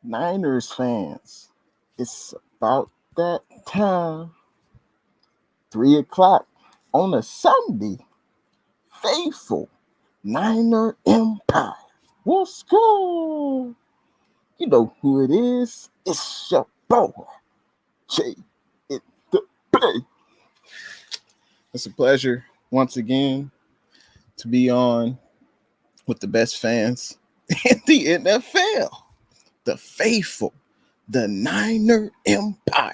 Niners fans, it's about that time. 3 o'clock on a Sunday. Faithful Niner Empire. What's good? You know who it is. It's your boy, Jay in the Bay. It's a pleasure once again to be on with the best fans in the NFL. The faithful, the Niner Empire.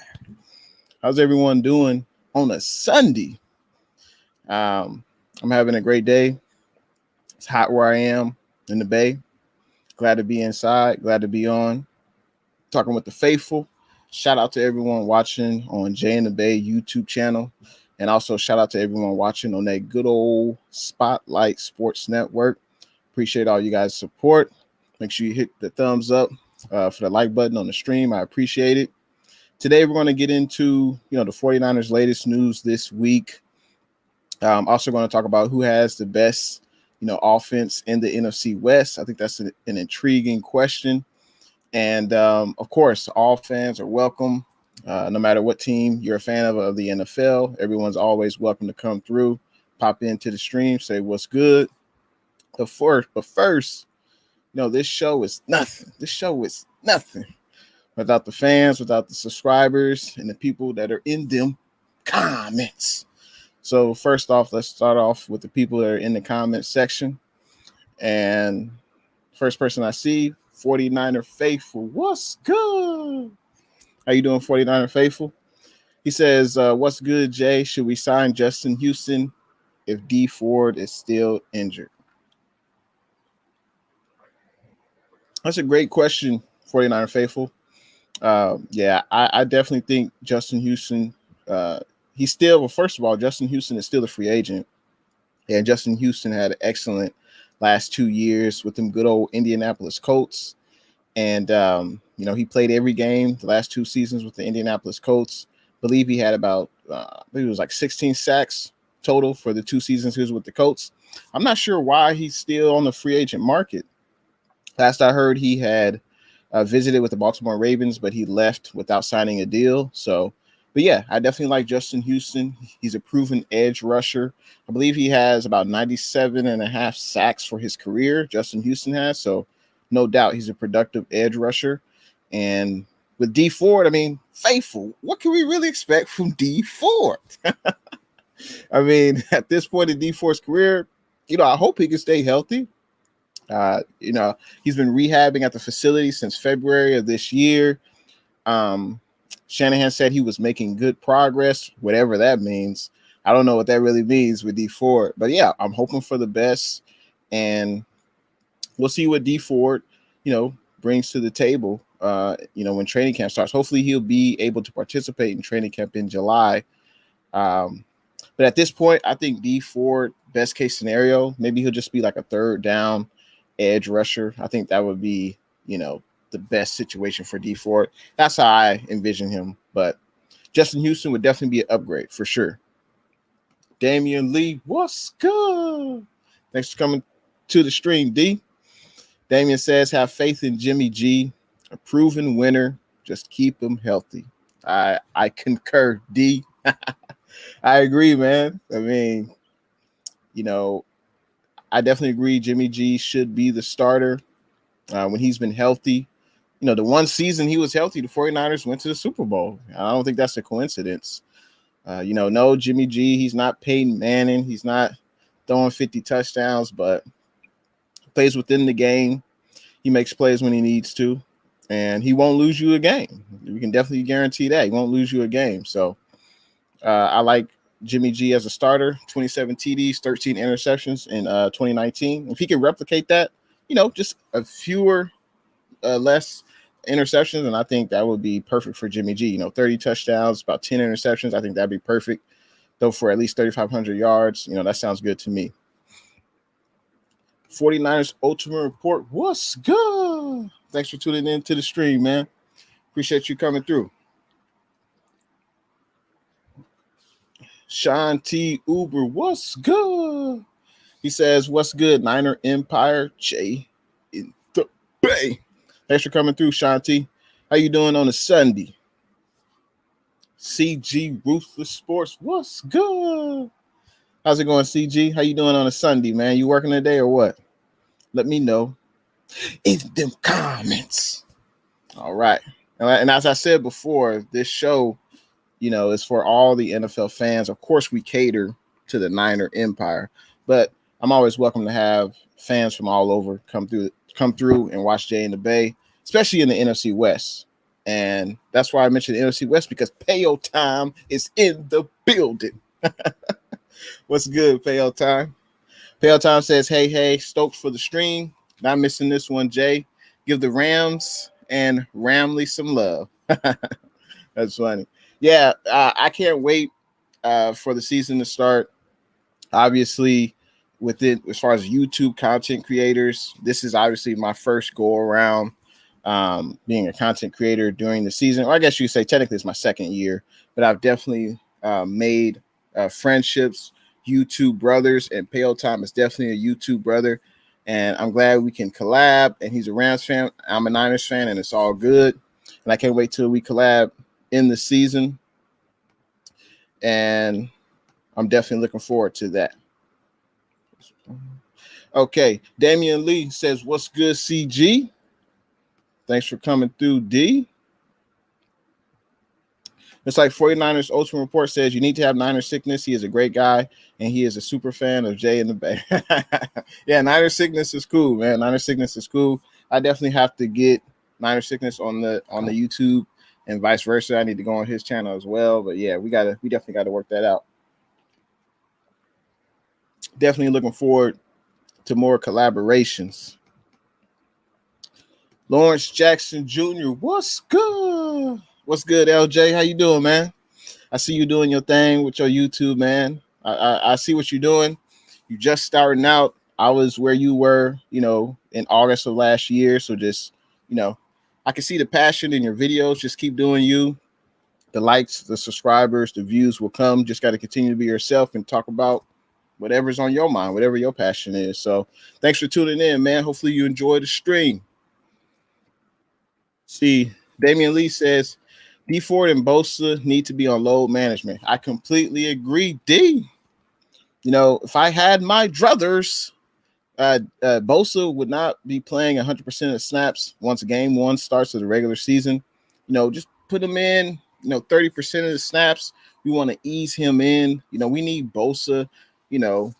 How's everyone doing on a Sunday? I'm having a great day. It's hot where I am in the Bay. Glad to be inside. Glad to be on. Talking with the faithful. Shout out to everyone watching on Jay in the Bay YouTube channel. And also shout out to everyone watching on that good old Spotlight Sports Network. Appreciate all you guys' support. Make sure you hit the thumbs up for the like button on the stream. I appreciate it. Today, we're going to get into, the 49ers' latest news this week. I'm also going to talk about who has the best, offense in the NFC West. I think that's an intriguing question. And, of course, all fans are welcome, no matter what team you're a fan of the NFL. Everyone's always welcome to come through, pop into the stream, say what's good. But first, this show is nothing. This show is nothing without the fans, without the subscribers, and the people that are in them comments. So first off, let's start off with the people that are in the comment section. And first person I see, 49er Faithful. What's good? How you doing, 49er Faithful? He says, what's good, Jay? Should we sign Justin Houston if D Ford is still injured? That's a great question, 49er Faithful. I definitely think Justin Houston, first of all, Justin Houston is still a free agent. And Justin Houston had an excellent last 2 years with them good old Indianapolis Colts. And, he played every game the last 2 seasons with the Indianapolis Colts. I believe he had about, I believe it was like 16 sacks total for the 2 seasons he was with the Colts. I'm not sure why he's still on the free agent market. Last I heard, he had visited with the Baltimore Ravens, but he left without signing a deal. But yeah, I definitely like Justin Houston. He's a proven edge rusher. I believe he has about 97.5 sacks for his career. Justin Houston has. So no doubt he's a productive edge rusher. And with D Ford, faithful, what can we really expect from D Ford? At this point in D Ford's career, I hope he can stay healthy. He's been rehabbing at the facility since February of this year. Shanahan said he was making good progress, whatever that means. I don't know what that really means with D Ford, but yeah, I'm hoping for the best, and we'll see what D Ford, brings to the table. When training camp starts, hopefully he'll be able to participate in training camp in July. But at this point, I think D Ford, best case scenario, maybe he'll just be like a third down edge rusher. I think that would be, the best situation for D Ford. That's how I envision him. But Justin Houston would definitely be an upgrade for sure. Damian Lee, what's good? Thanks for coming to the stream, D. Damian says, have faith in Jimmy G, a proven winner. Just keep him healthy. I concur, D. I agree, man. I definitely agree Jimmy G should be the starter when he's been healthy. The one season he was healthy, the 49ers went to the Super Bowl. I don't think that's a coincidence. No, Jimmy G, he's not Peyton Manning. He's not throwing 50 touchdowns, but he plays within the game. He makes plays when he needs to, and he won't lose you a game. We can definitely guarantee that. He won't lose you a game. So I like Jimmy G as a starter, 27 TDs, 13 interceptions in 2019. If he can replicate that, just a fewer, less interceptions, and I think that would be perfect for Jimmy G. 30 touchdowns, about 10 interceptions. I think that'd be perfect. Though for at least 3,500 yards, that sounds good to me. 49ers Ultimate Report, what's good? Thanks for tuning in to the stream, man. Appreciate you coming through. Sean T. Uber, what's good? He says, what's good, Niner Empire? Jay in the Bay. Thanks for coming through, Shanti. How you doing on a Sunday? CG Ruthless Sports, what's good? How's it going, CG? How you doing on a Sunday, man? You working today or what? Let me know in them comments. All right. And as I said before, this show, is for all the NFL fans. Of course, we cater to the Niner Empire, but I'm always welcome to have fans from all over come through and watch Jay in the Bay, especially in the NFC West. And that's why I mentioned the NFC West, because Payo Time is in the building. What's good, Payo Time? Payo Time says, hey, stoked for the stream. Not missing this one, Jay. Give the Rams and Ramley some love. That's funny. Yeah, I can't wait for the season to start. Obviously, with it, as far as YouTube content creators, this is obviously my first go around being a content creator during the season. Or I guess you could say technically it's my second year, but I've definitely made friendships, YouTube brothers, and Pale Time is definitely a YouTube brother. And I'm glad we can collab. And he's a Rams fan. I'm a Niners fan, and it's all good. And I can't wait till we collab in the season. And I'm definitely looking forward to that. Okay, Damian Lee says, what's good, CG? Thanks for coming through, D. It's like 49ers Ultimate Report says, you need to have Niner sickness. He is a great guy, and he is a super fan of Jay in the Bay. Yeah, Niner sickness is cool, man. Niner sickness is cool. I definitely have to get Niner sickness on the YouTube, and vice versa. I need to go on his channel as well. But yeah, we definitely got to work that out. Definitely looking forward to more collaborations. Lawrence Jackson Jr., what's good? What's good, LJ? How you doing, man? I see you doing your thing with your YouTube, man. I see what you're doing. You just starting out. I was where you were, in August of last year. So just, I can see the passion in your videos. Just keep doing you. The likes, the subscribers, the views will come. Just got to continue to be yourself and talk about whatever's on your mind, whatever your passion is. So thanks for tuning in, man. Hopefully you enjoy the stream. See, Damian Lee says, D Ford and Bosa need to be on load management. I completely agree, D. If I had my druthers, Bosa would not be playing 100% of snaps once game one starts of the regular season. Just put him in, 30% of the snaps. We want to ease him in. We need Bosa, the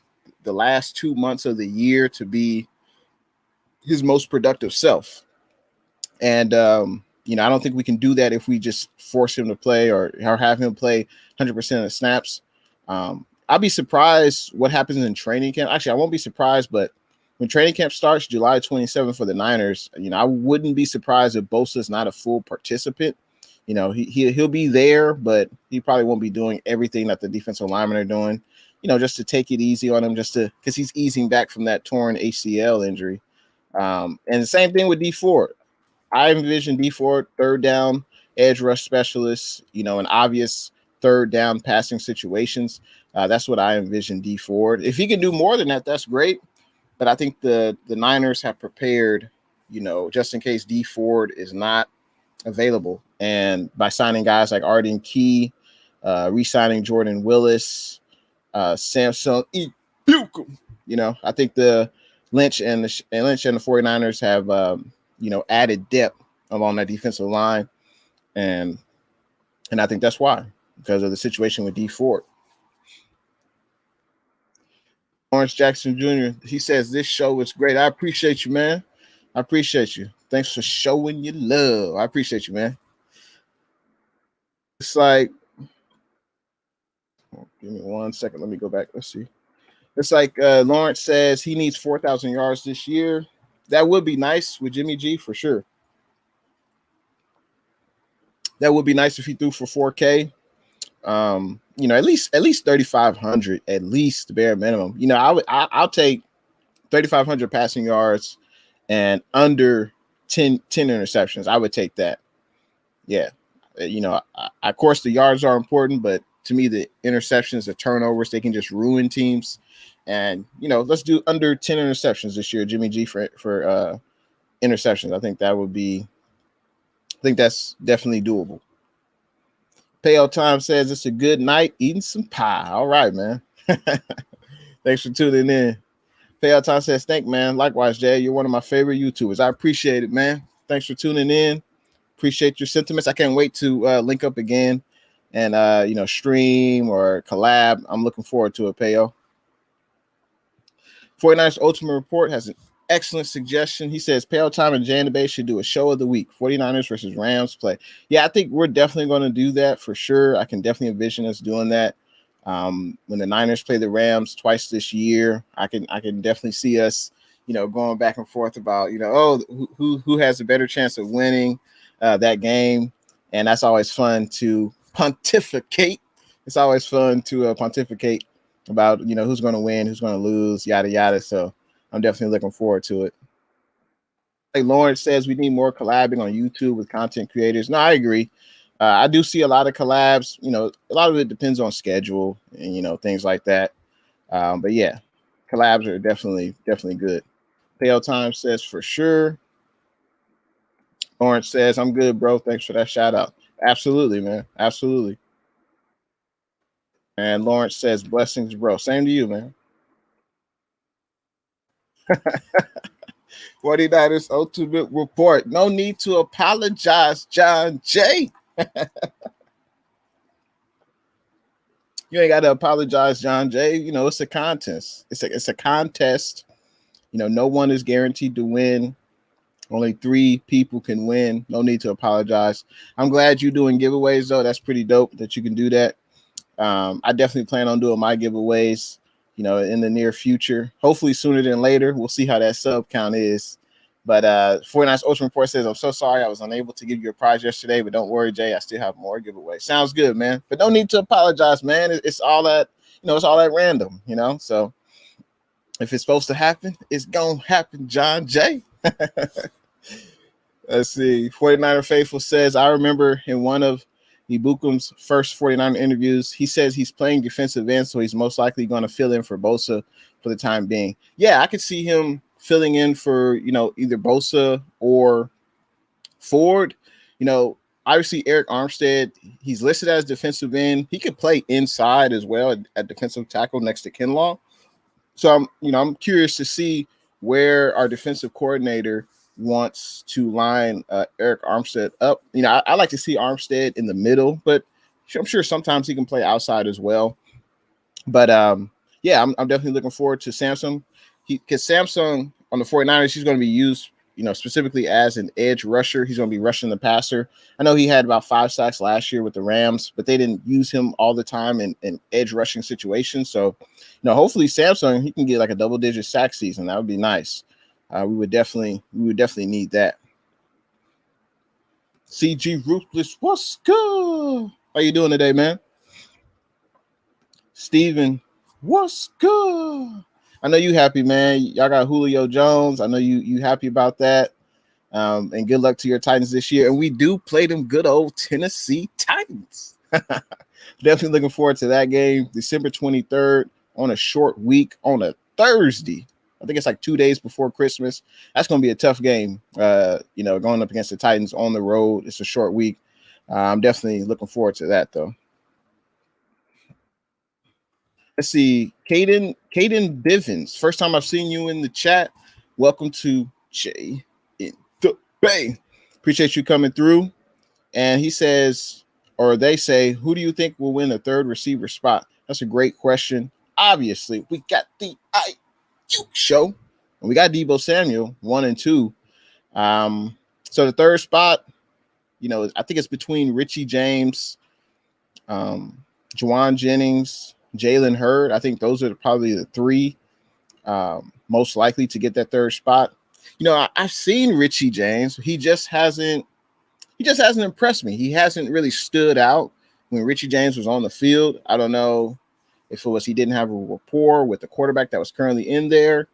last 2 months of the year to be his most productive self. And, I don't think we can do that if we just force him to play or have him play 100% of the snaps. I'll be surprised what happens in training camp. Actually, I won't be surprised, but when training camp starts July 27th for the Niners, I wouldn't be surprised if Bosa is not a full participant. He'll be there, but he probably won't be doing everything that the defensive linemen are doing, just to take it easy on him, because he's easing back from that torn ACL injury. And the same thing with D Ford. I envision D Ford third down edge rush specialist, in obvious third down passing situations. That's what I envision D Ford. If he can do more than that, that's great. But I think the Niners have prepared, just in case D Ford is not available. And by signing guys like Arden Key, re-signing Jordan Willis, Samson Ibuku, I think the Lynch and the 49ers have added depth along that defensive line. And I think that's why, because of the situation with D Ford. Lawrence Jackson Jr., he says, this show is great. I appreciate you, man. I appreciate you. Thanks for showing your love. I appreciate you, man. It's like, give me 1 second. Let me go back. Let's see. It's like Lawrence says he needs 4,000 yards this year. That would be nice with Jimmy G for sure. That would be nice if he threw for 4K. At least 3,500, at least the bare minimum. I'll take 3,500 passing yards and under 10 interceptions. I would take that. Yeah. Of course the yards are important, but to me, the interceptions, the turnovers, they can just ruin teams. And, let's do under 10 interceptions this year, Jimmy G, for interceptions. I think that's definitely doable. Payo Time says it's a good night eating some pie. All right, man. Thanks for tuning in. Payo Time says, thank man. Likewise, Jay. You're one of my favorite YouTubers. I appreciate it, man. Thanks for tuning in. Appreciate your sentiments. I can't wait to link up again and stream or collab. I'm looking forward to it, Payo. 49ers Ultimate Report has an excellent suggestion. He says Payo Time and Jay and the Bay should do a show of the week. 49ers versus Rams play. Yeah, I think we're definitely going to do that for sure. I can definitely envision us doing that. When the Niners play the Rams twice this year, I can definitely see us, going back and forth about, who has a better chance of winning that game. And that's always fun to pontificate. It's always fun to pontificate about, who's going to win, who's going to lose, yada, yada. So I'm definitely looking forward to it. Like Lawrence says, we need more collabing on YouTube with content creators. No, I agree. I do see a lot of collabs. A lot of it depends on schedule and, things like that. But yeah, collabs are definitely good. Payo Time says for sure. Lawrence says, I'm good, bro. Thanks for that shout out. Absolutely, man. Absolutely. And Lawrence says, blessings, bro. Same to you, man. 49ers Ultimate Report. No need to apologize, John Jay. You ain't got to apologize, John Jay. It's a contest. It's a contest. No one is guaranteed to win. Only 3 people can win. No need to apologize. I'm glad you're doing giveaways, though. That's pretty dope that you can do that. I definitely plan on doing my giveaways, in the near future. Hopefully sooner than later. We'll see how that sub count is. But 49ers Ultimate Report says, I'm so sorry I was unable to give you a prize yesterday, but don't worry, Jay. I still have more giveaways. Sounds good, man. But no need to apologize, man. It's all that, it's all that random, So if it's supposed to happen, it's going to happen, John Jay. Let's see. 49er Faithful says, I remember in one of Ibukum's first 49er interviews, he says he's playing defensive end, so he's most likely going to fill in for Bosa for the time being. Yeah, I could see him filling in for, either Bosa or Ford. Obviously Eric Armstead, he's listed as defensive end. He could play inside as well at defensive tackle next to Kinlaw. So I'm curious to see where our defensive coordinator wants to line Eric Armstead up. I like to see Armstead in the middle, but I'm sure sometimes he can play outside as well. But yeah, I'm definitely looking forward to Samsung. Because Samsung on the 49ers, he's going to be used, specifically as an edge rusher. He's going to be rushing the passer. I know he had about 5 sacks last year with the Rams, but they didn't use him all the time in edge rushing situations. So, hopefully Samsung, he can get like a double-digit sack season. That would be nice. We would definitely need that. CG Ruthless, what's good? How you doing today, man? Steven, what's good? I know you happy, man. Y'all got Julio Jones. I know you happy about that. And good luck to your Titans this year. And we do play them good old Tennessee Titans. Definitely looking forward to that game. December 23rd on a short week on a Thursday. I think it's like 2 days before Christmas. That's going to be a tough game, going up against the Titans on the road. It's a short week. I'm definitely looking forward to that, though. Let's see. Caden Bivens. First time I've seen you in the chat. Welcome to Jay in the Bay. Appreciate you coming through. And he says, or they say, who do you think will win the third receiver spot? That's a great question. Obviously, we got the IU show. And we got Deebo Samuel, 1 and 2. So the third spot, I think it's between Richie James, Juwan Jennings, Jalen Hurd. I think those are probably the 3 most likely to get that third spot. I've seen Richie James. He just hasn't impressed me. He hasn't really stood out when Richie James was on the field. I don't know if it was he didn't have a rapport with the quarterback that was currently in there.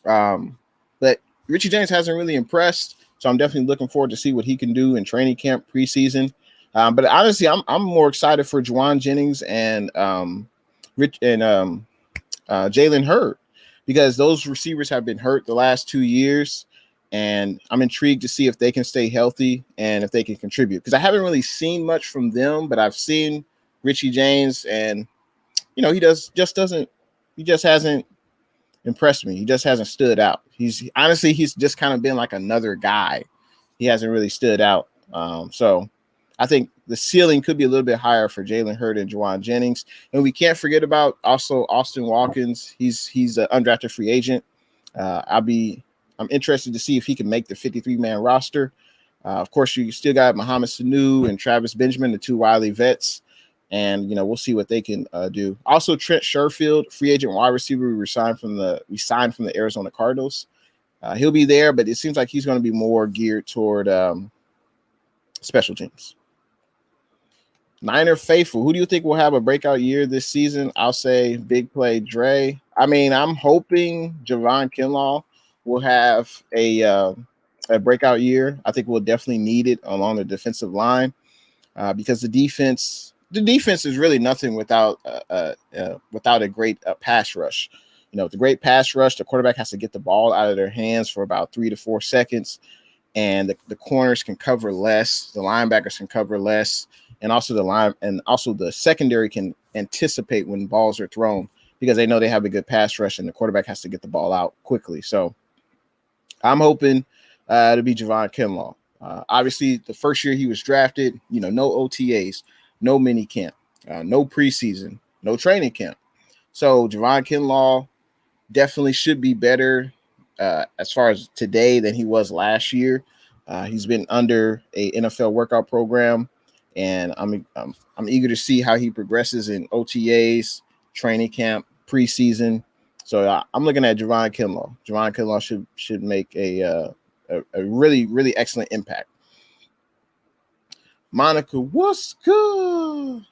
But Richie James hasn't really impressed. So I'm definitely looking forward to see what he can do in training camp preseason. But honestly, I'm more excited for Juwan Jennings and Jalen Hurd because those receivers have been hurt the last 2 years. And I'm intrigued to see if they can stay healthy and if they can contribute, because I haven't really seen much from them, but I've seen Richie James, and he just hasn't impressed me. He just hasn't stood out. He's just kind of been like another guy. He hasn't really stood out. So I think the ceiling could be a little bit higher for Jalen Hurd and Juwan Jennings. And we can't forget about also Austin Watkins. He's an undrafted free agent. I'm interested to see if he can make the 53-man roster. Of course, you still got Mohamed Sanu and Travis Benjamin, the two wily vets. And we'll see what they can do. Also, Trent Sherfield, free agent wide receiver, we signed from the Arizona Cardinals. He'll be there, but it seems like he's going to be more geared toward special teams. Niner faithful, who do you think will have a breakout year this season? I'll say big play Dre. I mean, I'm hoping Javon Kinlaw will have a breakout year. I think we'll definitely need it along the defensive line because the defense is really nothing without a great pass rush. With the great pass rush, the quarterback has to get the ball out of their hands for about 3 to 4 seconds, and the corners can cover less, the linebackers can cover less, and also the secondary can anticipate when balls are thrown because they know they have a good pass rush, and the quarterback has to get the ball out quickly. So I'm hoping to be Javon Kinlaw. Obviously, the first year he was drafted, no OTAs, no mini camp, no preseason, no training camp. So Javon Kinlaw definitely should be better as far as today than he was last year. He's been under a NFL workout program, and I'm eager to see how he progresses in OTAs, training camp, preseason. So I'm looking at Javon Kinlaw. Javon Kinlaw should make a really, really excellent impact. Monica, what's good?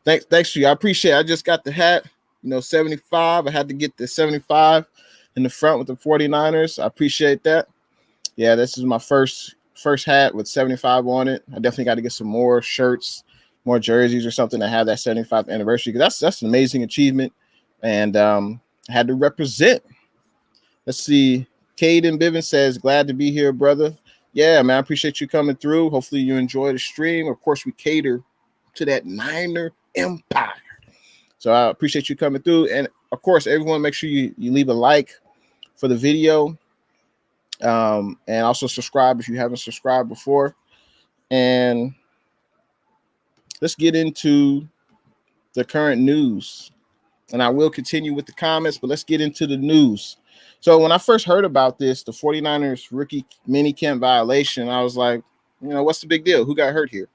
Thanks to you. I appreciate it. I just got the hat, 75. I had to get the 75 in the front with the 49ers. I appreciate that. Yeah, this is my first hat with 75 on it. I definitely got to get some more shirts, more jerseys or something to have that 75th anniversary, because that's an amazing achievement. And I had to represent. Let's see. Caden Bivens says, glad to be here, brother. Yeah, man, I appreciate you coming through. Hopefully you enjoy the stream. Of course, we cater to that Niner empire. So I appreciate you coming through. And, of course, everyone, make sure you leave a like for the video. And also subscribe if you haven't subscribed before. And let's get into the current news. And I will continue with the comments, but let's get into the news. So when I first heard about this, the 49ers rookie minicamp violation, I was like, what's the big deal? Who got hurt here?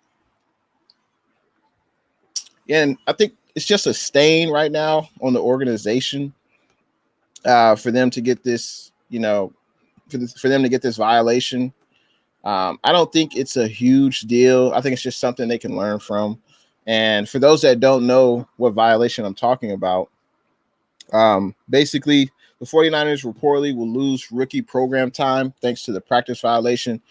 And I think it's just a stain right now on the organization for them to get this, for them to get this violation. I don't think it's a huge deal. I think it's just something they can learn from. And for those that don't know what violation I'm talking about, basically the 49ers reportedly will lose rookie program time thanks to the practice violation.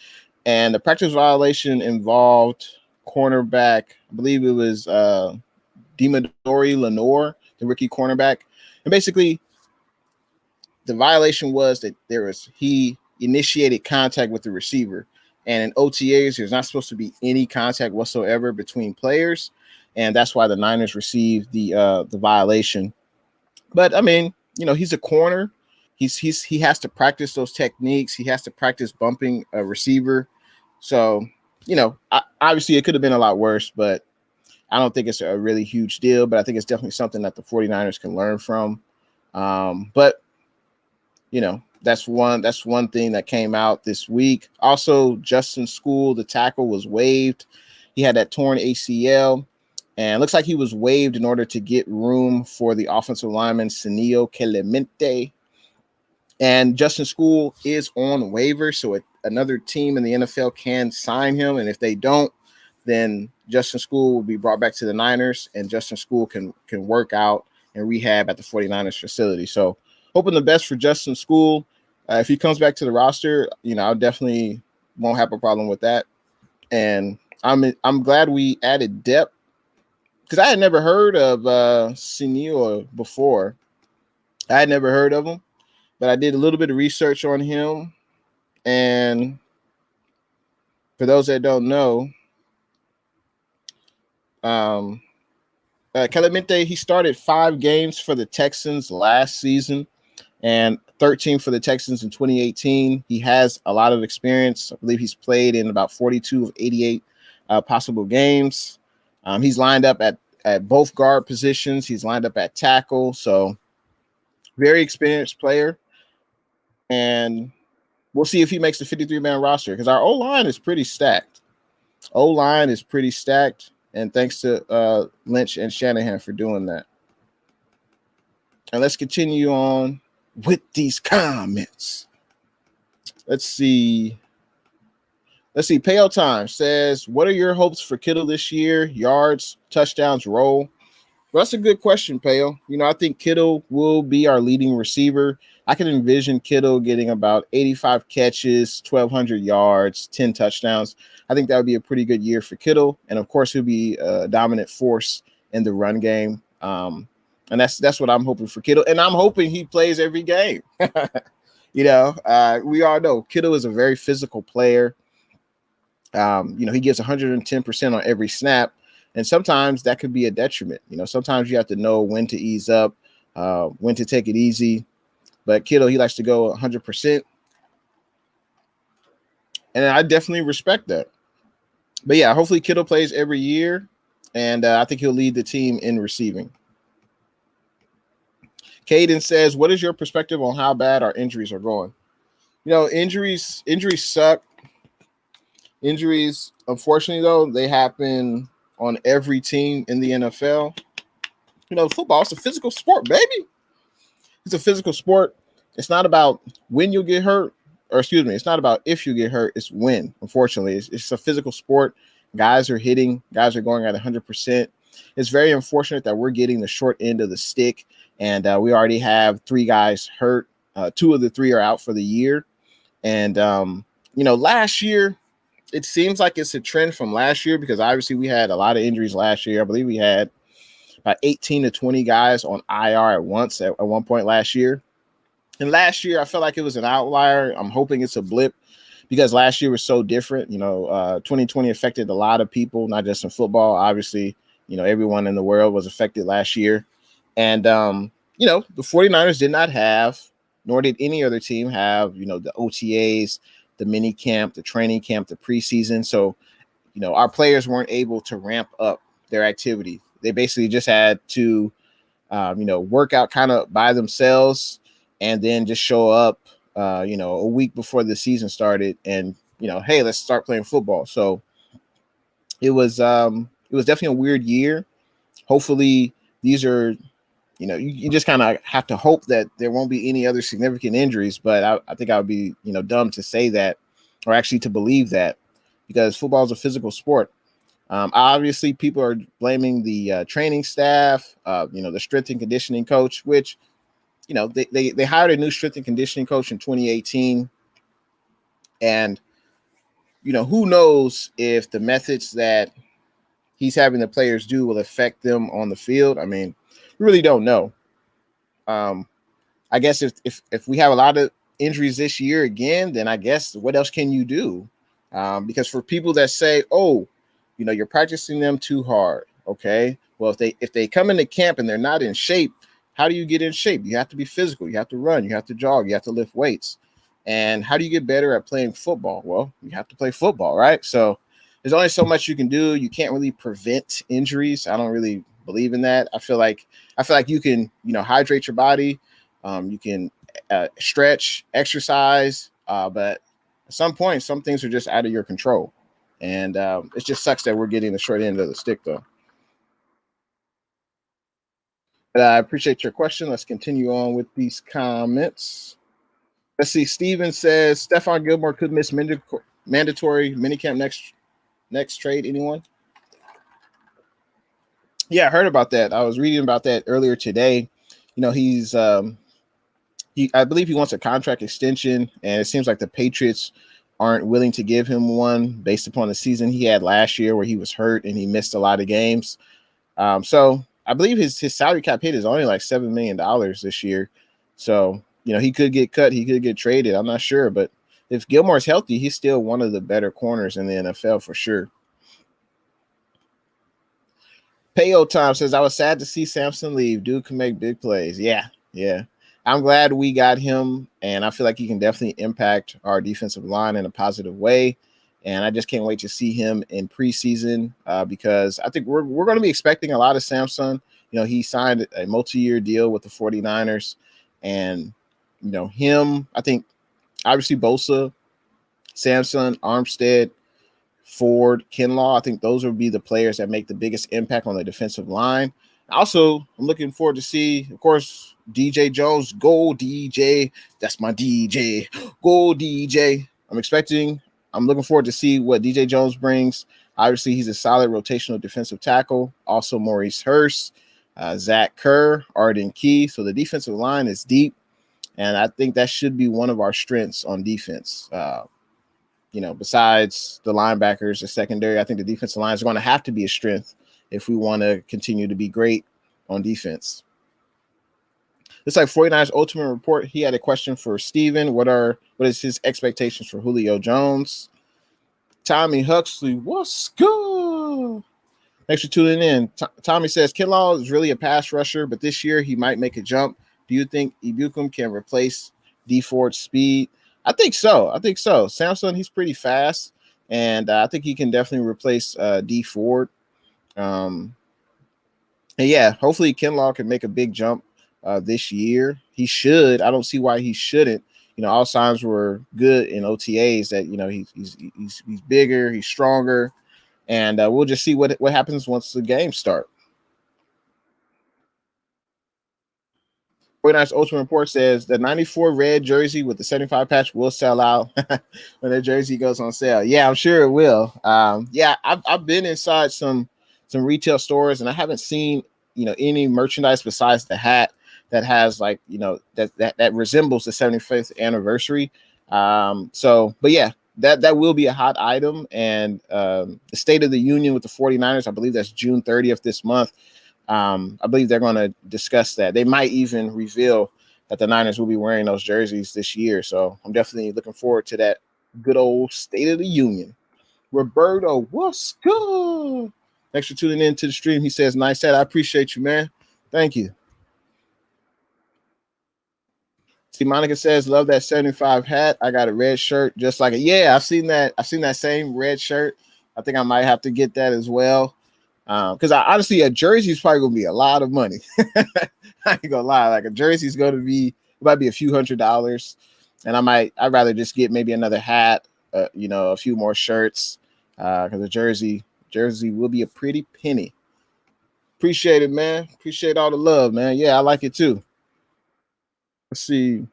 And the practice violation involved cornerback, I believe it was Demadori Lenore, the rookie cornerback. And basically the violation was that he initiated contact with the receiver. And in OTAs, there's not supposed to be any contact whatsoever between players. And that's why the Niners received the violation. But I mean, he's a corner. He has to practice those techniques. He has to practice bumping a receiver. So, obviously it could have been a lot worse, but I don't think it's a really huge deal. But I think it's definitely something that the 49ers can learn from. But that's one thing that came out this week. Also, Justin School, the tackle, was waived. He had that torn ACL. And it looks like he was waived in order to get room for the offensive lineman, Senio Clemente. And Justin School is on waivers, so another team in the NFL can sign him. And if they don't, then Justin School will be brought back to the Niners, and Justin School can work out and rehab at the 49ers facility. So hoping the best for Justin School. If he comes back to the roster, I definitely won't have a problem with that. And I'm glad we added depth, because I had never heard of Senor before. I had never heard of him, but I did a little bit of research on him. And for those that don't know, Clemente, he started 5 games for the Texans last season and 13 for the Texans in 2018. He has a lot of experience. I believe he's played in about 42 of 88 possible games. He's lined up at both guard positions. He's lined up at tackle. So very experienced player. And we'll see if he makes the 53-man roster because our O-line is pretty stacked. O-line is pretty stacked. And thanks to Lynch and Shanahan for doing that. And let's continue on with these comments. Let's see. Pale Time says, what are your hopes for Kittle this year? Yards, touchdowns, roll. Well, that's a good question, Pale. I think Kittle will be our leading receiver. I can envision Kittle getting about 85 catches, 1,200 yards, 10 touchdowns. I think that would be a pretty good year for Kittle. And, of course, he'll be a dominant force in the run game. And that's what I'm hoping for Kittle. And I'm hoping he plays every game. We all know Kittle is a very physical player. He gives 110% on every snap. And sometimes that could be a detriment. Sometimes you have to know when to ease up, when to take it easy. But Kittle, he likes to go 100%. And I definitely respect that. But, yeah, hopefully Kittle plays every year. And I think he'll lead the team in receiving. Caden says, what is your perspective on how bad our injuries are going? Injuries suck. Injuries, unfortunately, though, they happen on every team in the NFL. Football is a physical sport, baby. It's a physical sport. It's not about when you'll get hurt, it's not about if you get hurt, it's when, unfortunately. It's a physical sport. Guys are hitting, guys are going at 100%. It's very unfortunate that we're getting the short end of the stick, and we already have 3 guys hurt. 2 of the 3 are out for the year. And, last year, it seems like it's a trend from last year because obviously we had a lot of injuries last year. I believe we had about 18 to 20 guys on IR at once at one point last year. And last year, I felt like it was an outlier. I'm hoping it's a blip because last year was so different. 2020 affected a lot of people, not just in football. Obviously, everyone in the world was affected last year. And, the 49ers did not have, nor did any other team have, the OTAs, the mini camp, the training camp, the preseason. So, our players weren't able to ramp up their activity. They basically just had to, work out kind of by themselves and then just show up, a week before the season started and, hey, let's start playing football. So it was definitely a weird year. Hopefully these are, you just kind of have to hope that there won't be any other significant injuries. But I think I would be, dumb to say that or actually to believe that because football is a physical sport. Obviously, people are blaming the training staff, the strength and conditioning coach, which, they hired a new strength and conditioning coach in 2018. And, who knows if the methods that he's having the players do will affect them on the field. I mean, we really don't know. I guess if we have a lot of injuries this year again, then I guess what else can you do? Because for people that say, oh, you're practicing them too hard. Okay. Well, if they come into camp and they're not in shape, how do you get in shape? You have to be physical. You have to run. You have to jog. You have to lift weights. And how do you get better at playing football? Well, you have to play football, right? So there's only so much you can do. You can't really prevent injuries. I don't really believe in that. I feel like you can, hydrate your body. You can stretch, exercise, but at some point, some things are just out of your control. And it just sucks that we're getting the short end of the stick, though. But I appreciate your question. Let's continue on with these comments. Let's see. Steven says Stephon Gilmore could miss mandatory minicamp next trade. Anyone? Yeah, I heard about that. I was reading about that earlier today. He's I believe he wants a contract extension, and it seems like the Patriots aren't willing to give him one based upon the season he had last year where he was hurt and he missed a lot of games. So I believe his salary cap hit is only like $7 million this year. So, he could get cut. He could get traded. I'm not sure, but if Gilmore's healthy, he's still one of the better corners in the NFL for sure. Payo Time says, I was sad to see Samson leave. Dude can make big plays. Yeah. I'm glad we got him, and I feel like he can definitely impact our defensive line in a positive way. And I just can't wait to see him in preseason because I think we're going to be expecting a lot of Samson. He signed a multi-year deal with the 49ers, and him, I think obviously Bosa, Samson, Armstead, Ford, Kinlaw. I think those would be the players that make the biggest impact on the defensive line. Also, I'm looking forward to see, of course, DJ Jones. Go DJ. That's my DJ. Go DJ. I'm looking forward to see what DJ Jones brings. Obviously, he's a solid rotational defensive tackle. Also, Maurice Hurst, Zach Kerr, Arden Key. So the defensive line is deep, and I think that should be one of our strengths on defense. Besides the linebackers, the secondary, I think the defensive line is going to have to be a strength if we want to continue to be great on defense. It's like 49ers Ultimate Report. He had a question for Steven. What is his expectations for Julio Jones? Tommy Huxley, what's good? Thanks for tuning in. Tommy says, Kinlaw is really a pass rusher, but this year he might make a jump. Do you think Ibukum can replace D Ford's speed? I think so. Samson, he's pretty fast, and I think he can definitely replace D Ford. And yeah, hopefully Kinlaw can make a big jump this year. He should. I don't see why he shouldn't. All signs were good in OTAs that he's bigger, he's stronger, and we'll just see what happens once the games start. 49ers Ultimate Report says the 94 red jersey with the 75 patch will sell out when the jersey goes on sale. Yeah, I'm sure it will. I've been inside some retail stores, and I haven't seen any merchandise besides the hat that has that resembles the 75th anniversary. But yeah, that will be a hot item. And the State of the Union with the 49ers, I believe that's June 30th this month. I believe they're going to discuss that. They might even reveal that the Niners will be wearing those jerseys this year. So I'm definitely looking forward to that good old State of the Union. Roberto, what's good? Thanks for tuning in to the stream. He says, nice hat. I appreciate you, man. Thank you. See, Monica says, love that 75 hat. I got a red shirt just like it. Yeah, I've seen that same red shirt. I think I might have to get that as well. Because honestly, a jersey is probably gonna be a lot of money. I ain't gonna lie, like a jersey is gonna be, it might be a few $100s, and I'd rather just get maybe another hat, a few more shirts, because a jersey will be a pretty penny. Appreciate it, man. Appreciate all the love, man. Yeah, I like it too. Let's see.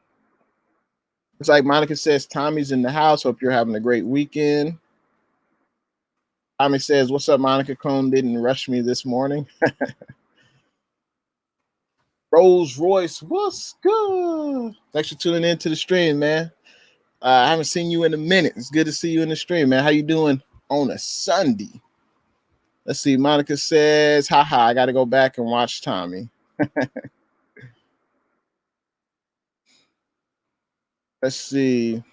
It's like Monica says, Tommy's in the house. Hope you're having a great weekend. Tommy says, what's up, Monica? Cone didn't rush me this morning. Rolls Royce, what's good? Thanks for tuning in to the stream, man. I haven't seen you in a minute. It's good to see you in the stream, man. How you doing on a Sunday? Let's see. Monica says, haha, I got to go back and watch Tommy. Let's see.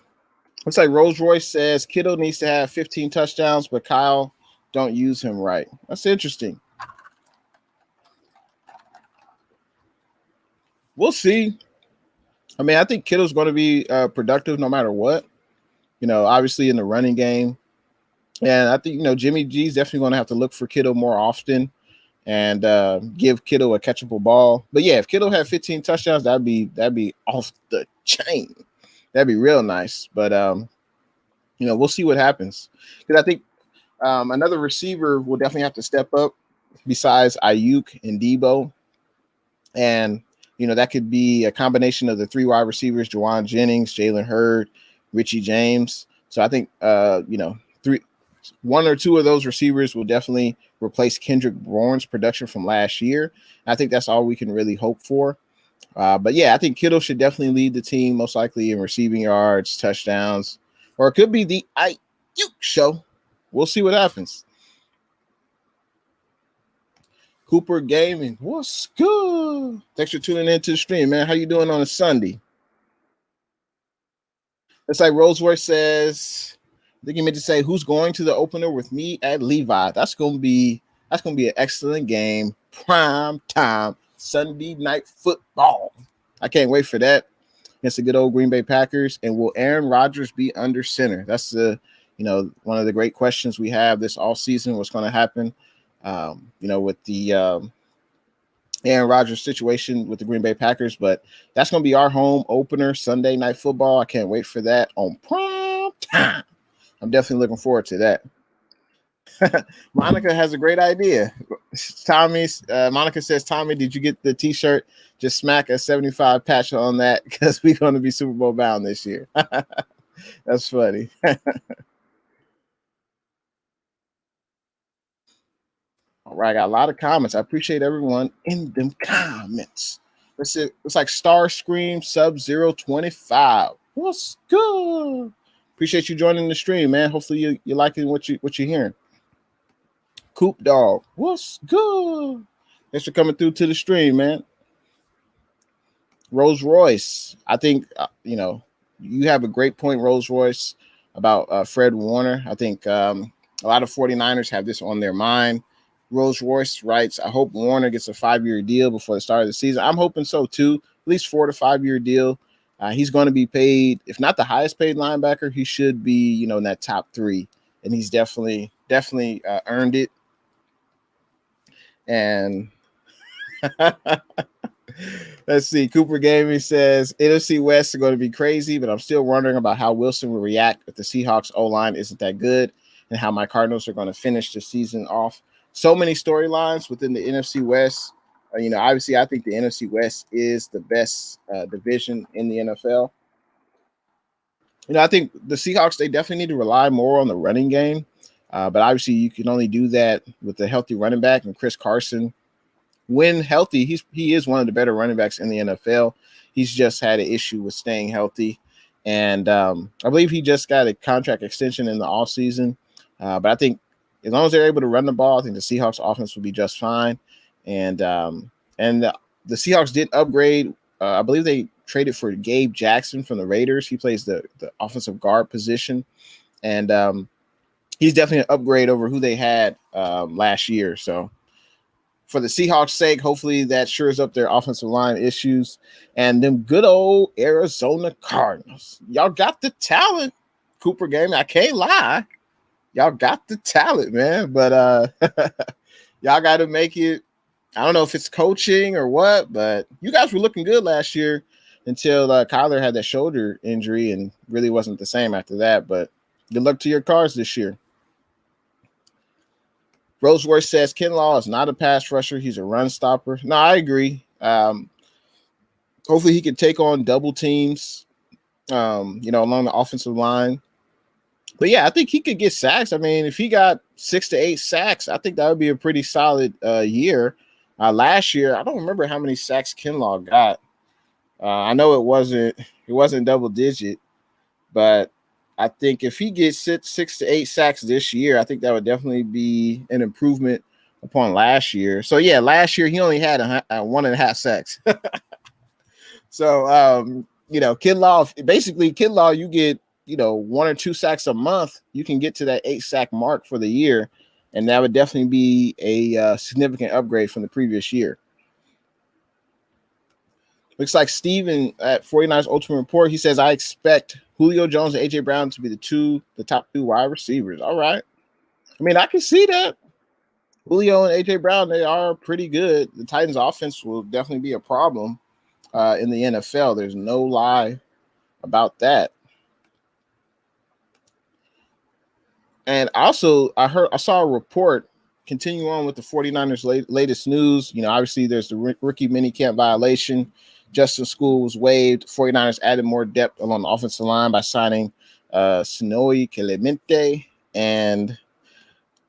Looks like Rolls Royce says Kittle needs to have 15 touchdowns, but Kyle don't use him right. That's interesting. We'll see. I mean, I think Kittle's going to be productive no matter what. Obviously in the running game. And I think, Jimmy G's definitely going to have to look for Kittle more often and give Kittle a catchable ball. But yeah, if Kittle had 15 touchdowns, that'd be off the chain. That'd be real nice. But we'll see what happens. Because I think another receiver will definitely have to step up besides Ayuk and Debo. And, that could be a combination of the three wide receivers, Juwan Jennings, Jalen Hurd, Richie James. So I think, one or two of those receivers will definitely replace Kendrick Bourne's production from last year. I think that's all we can really hope for. But yeah, I think Kittle should definitely lead the team, most likely in receiving yards, touchdowns, or it could be the Ayuk show. We'll see what happens. Cooper Gaming, what's good? Thanks for tuning in to the stream, man. How you doing on a Sunday? It's like Roseworth says, I think he meant to say, who's going to the opener with me at Levi? That's gonna be an excellent game. Prime time Sunday night football. I can't wait for that. Against the good old Green Bay Packers. And will Aaron Rodgers be under center? That's one of the great questions we have this all season. What's going to happen? With the Aaron Rodgers situation with the Green Bay Packers, but that's going to be our home opener, Sunday night football. I can't wait for that on prime time. I'm definitely looking forward to that. Monica has a great idea. Monica says, Tommy, did you get the t-shirt? Just smack a 75 patch on that because we're going to be Super Bowl bound this year. That's funny. All right, I got a lot of comments. I appreciate everyone in them comments. Let's see, it's like Starscream Sub-025. What's good? Appreciate you joining the stream, man. Hopefully you're liking what you're hearing. Coop Dog, what's good? Thanks for coming through to the stream, man. Rolls Royce, I think you have a great point, Rolls Royce, about Fred Warner. I think a lot of 49ers have this on their mind. Rolls Royce writes, I hope Warner gets a 5-year deal before the start of the season. I'm hoping so too, at least 4 to 5 year deal. He's going to be paid, if not the highest paid linebacker, he should be, in that top 3, and he's definitely earned it. And let's see. Cooper Gaming says NFC West is going to be crazy, but I'm still wondering about how Wilson will react if the Seahawks O-line isn't that good, and how my Cardinals are going to finish the season off. So many storylines within the NFC West. Obviously, I think the NFC West is the best division in the NFL. I think the Seahawks, they definitely need to rely more on the running game. But obviously, you can only do that with a healthy running back. And Chris Carson, when healthy, he is one of the better running backs in the NFL. He's just had an issue with staying healthy. And I believe he just got a contract extension in the offseason. But I think as long as they're able to run the ball, I think the Seahawks offense will be just fine. And the Seahawks did upgrade. I believe they traded for Gabe Jackson from the Raiders. He plays the offensive guard position. And he's definitely an upgrade over who they had last year. So for the Seahawks' sake, hopefully that shores up their offensive line issues. And them good old Arizona Cardinals. Y'all got the talent, Cooper Gaming. I can't lie. Y'all got the talent, man. But y'all got to make it. I don't know if it's coaching or what, but you guys were looking good last year until Kyler had that shoulder injury and really wasn't the same after that. But good luck to your Cards this year. Roseworth says Kinlaw is not a pass rusher. He's a run stopper. No, I agree. Hopefully he can take on double teams, along the offensive line. But, yeah, I think he could get sacks. I mean, if he got 6 to 8 sacks, I think that would be a pretty solid year. Last year, I don't remember how many sacks Kinlaw got. I know it wasn't double digit, but I think if he gets 6 to 8 sacks this year, I think that would definitely be an improvement upon last year. So, yeah, last year he only had 1.5 sacks. So, Kinlaw, you get, 1 or 2 sacks a month. You can get to that 8 sack mark for the year, and that would definitely be a significant upgrade from the previous year. Looks like Steven at 49ers Ultimate Report, he says, I expect Julio Jones and A.J. Brown to be the top 2 wide receivers. All right. I mean, I can see that. Julio and A.J. Brown, they are pretty good. The Titans' offense will definitely be a problem in the NFL. There's no lie about that. And also, I saw a report continue on with the 49ers' latest news. Obviously, there's the rookie minicamp violation. Justin School was waived. 49ers added more depth along the offensive line by signing Sinoi Clemente. And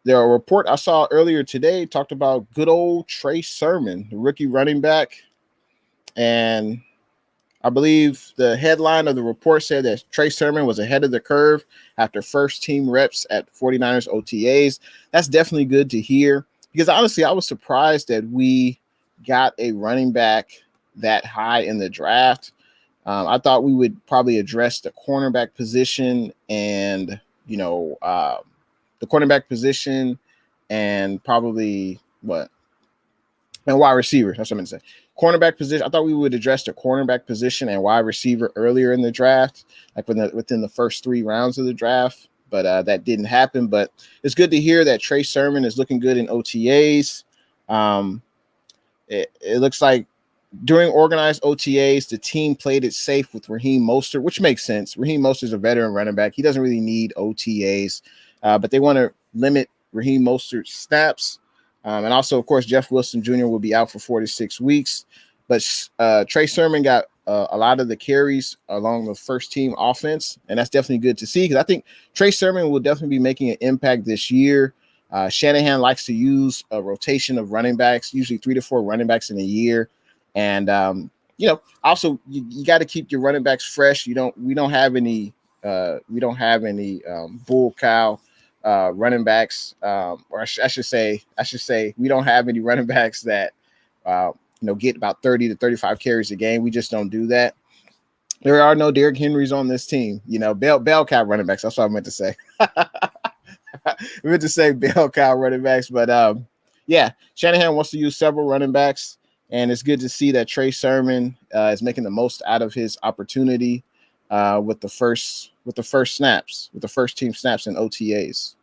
there a report I saw earlier today talked about good old Trey Sermon, the rookie running back. And I believe the headline of the report said that Trey Sermon was ahead of the curve after first team reps at 49ers OTAs. That's definitely good to hear because honestly, I was surprised that we got a running back that high in the draft. I thought we would probably address the cornerback position and, the cornerback position and probably what? And wide receiver. That's what I meant to say. Cornerback position. I thought we would address the cornerback position and wide receiver earlier in the draft, like within the first 3 rounds of the draft. But that didn't happen. But it's good to hear that Trey Sermon is looking good in OTAs. It looks like during organized OTAs, the team played it safe with Raheem Mostert, which makes sense. Raheem Mostert is a veteran running back. He doesn't really need OTAs, but they want to limit Raheem Mostert's snaps. And also, of course, Jeff Wilson Jr. will be out for 4 to 6 weeks. But Trey Sermon got a lot of the carries along the first team offense, and that's definitely good to see because I think Trey Sermon will definitely be making an impact this year. Shanahan likes to use a rotation of running backs, usually 3 to 4 running backs in a year. And also you got to keep your running backs fresh. We don't have any bull cow running backs, or I should say we don't have any running backs that get about 30 to 35 carries a game. We just don't do that. There are no Derrick Henrys on this team. Bell cow running backs. That's what I meant to say. I meant to say bell cow running backs, but Shanahan wants to use several running backs, and it's good to see that Trey Sermon is making the most out of his opportunity with the first team snaps in OTAs.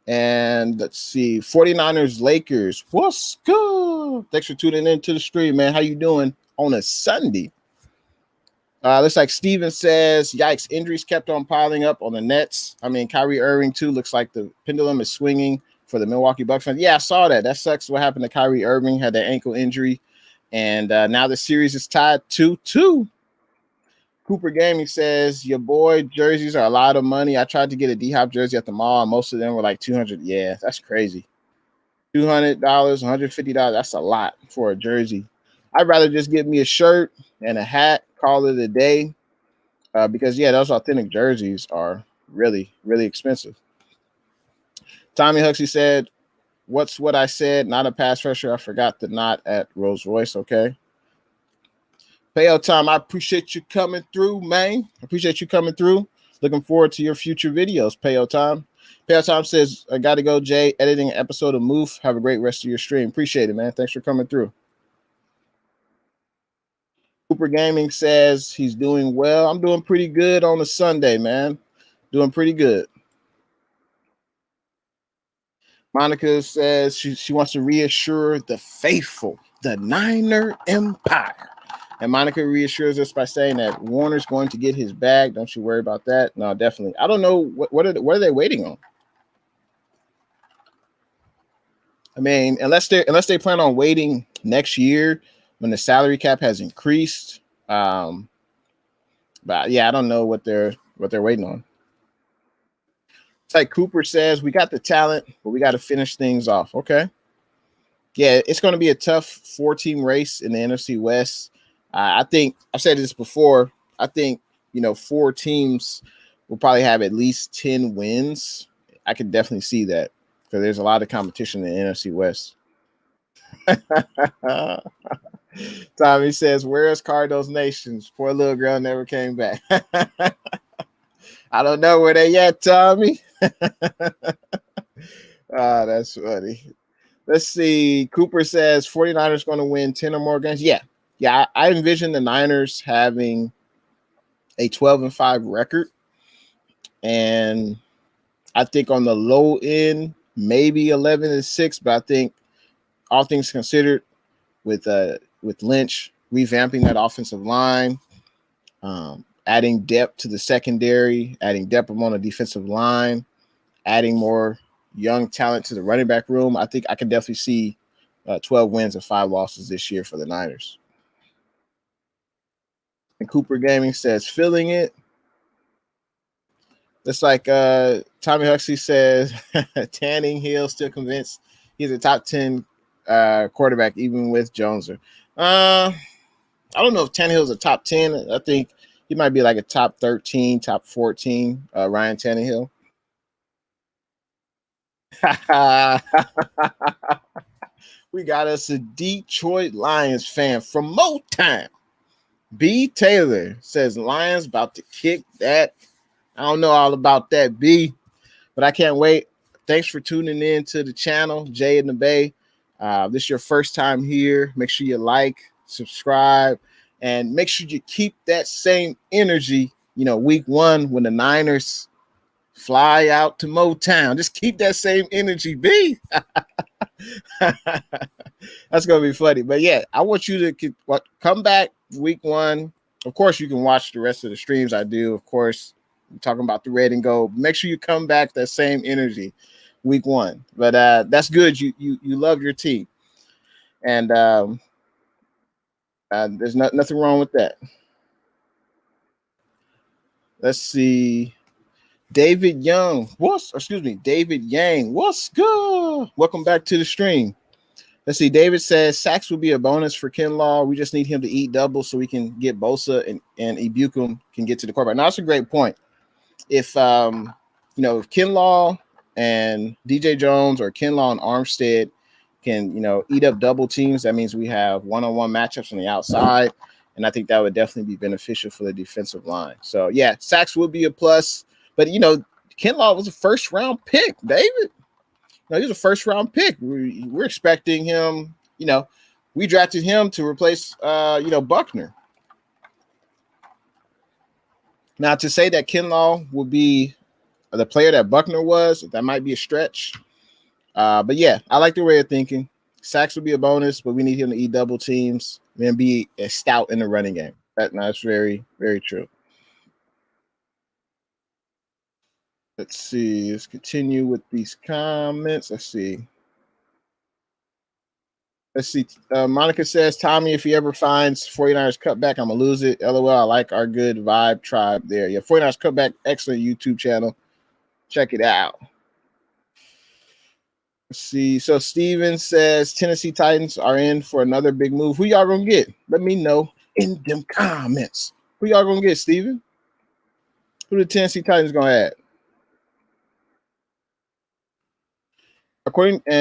And let's see, 49ers Lakers. What's good? Thanks for tuning into the stream, man. How you doing on a Sunday? Looks like Steven says, yikes, injuries kept on piling up on the Nets. I mean, Kyrie Irving, too, looks like the pendulum is swinging for the Milwaukee Bucks fans. Yeah, I saw that. That sucks what happened to Kyrie Irving, had that ankle injury. And now the series is tied 2-2. Cooper Gaming says, your boy jerseys are a lot of money. I tried to get a D-Hop jersey at the mall, and most of them were like $200. Yeah, that's crazy. $200, $150. That's a lot for a jersey. I'd rather just get me a shirt and a hat, call it a day, because, those authentic jerseys are really, really expensive. Tommy Huxley said, what's what I said? Not a pass rusher. I forgot the not at Rolls Royce. Okay. Payo Tom, I appreciate you coming through, man. I appreciate you coming through. Looking forward to your future videos, Payo Tom. Payo Tom says, I got to go, Jay. Editing an episode of Moof. Have a great rest of your stream. Appreciate it, man. Thanks for coming through. Cooper Gaming says he's doing well. I'm doing pretty good on a Sunday, man. Doing pretty good. Monica says she wants to reassure the faithful, the Niner Empire. And Monica reassures us by saying that Warner's going to get his bag. Don't you worry about that. No, definitely. I don't know what are they waiting on. I mean, unless they plan on waiting next year when the salary cap has increased. But yeah, I don't know what they're waiting on. It's like Cooper says, we got the talent, but we got to finish things off. Okay. Yeah, it's going to be a tough 4-team race in the NFC West. I think I've said this before. I think 4 teams will probably have at least 10 wins. I could definitely see that because there's a lot of competition in the NFC West. Tommy says, "Where's Cardo's Nations? Poor little girl never came back." I don't know where they at, Tommy. That's funny. Let's see. Cooper says 49ers going to win 10 or more games. Yeah, I envision the Niners having a 12-5 record, and I think on the low end, maybe 11-6. But I think all things considered, with Lynch revamping that offensive line, adding depth to the secondary, adding depth on the defensive line, adding more young talent to the running back room, I think I can definitely see 12 wins and 5 losses this year for the Niners. And Cooper Gaming says, feeling it. It's like Tommy Huxley says, Tanning Hill still convinced he's a top 10 quarterback, even with Joneser. I don't know if Tannehill's a top 10. I think he might be like a top 13, top 14, Ryan Tannehill. We got us a Detroit Lions fan from Motown. B Taylor says Lions about to kick that. I don't know all about that, B, but I can't wait. Thanks for tuning in to the channel, Jay in the Bay. This is your first time here. Make sure you like, subscribe, and make sure you keep that same energy. You know, week one when the Niners fly out to Motown. Just keep that same energy, B. That's gonna be funny. But yeah, I want you to come back week one. Of course, you can watch the rest of the streams I do. Of course, I'm talking about the red and gold. Make sure you come back that same energy week one. But that's good. You love your team, and there's nothing wrong with that. Let's see. David Young. David Yang. What's good? Welcome back to the stream. Let's see. David says sacks will be a bonus for Kinlaw. We just need him to eat double so we can get Bosa and Ibukum can get to the quarterback. Now that's a great point. If if Kinlaw and DJ Jones or Kinlaw and Armstead can eat up double teams, that means we have one-on-one matchups on the outside, and I think that would definitely be beneficial for the defensive line. So yeah, sacks would be a plus, but Kinlaw was a first-round pick, David. No, he was a first-round pick. We're expecting him. We drafted him to replace, Buckner. Now, to say that Kinlaw will be the player that Buckner was, that might be a stretch. But yeah, I like the way of thinking. Sacks would be a bonus, but we need him to eat double teams and be a stout in the running game. That's very, very true. Let's see. Let's continue with these comments. Let's see. Monica says, Tommy, if he ever finds 49ers cutback, I'm going to lose it. LOL, I like our good vibe tribe there. Yeah, 49ers cutback, excellent YouTube channel. Check it out. Let's see. So Steven says, Tennessee Titans are in for another big move. Who y'all going to get? Let me know in them comments. Who y'all going to get, Steven? Who the Tennessee Titans going to add?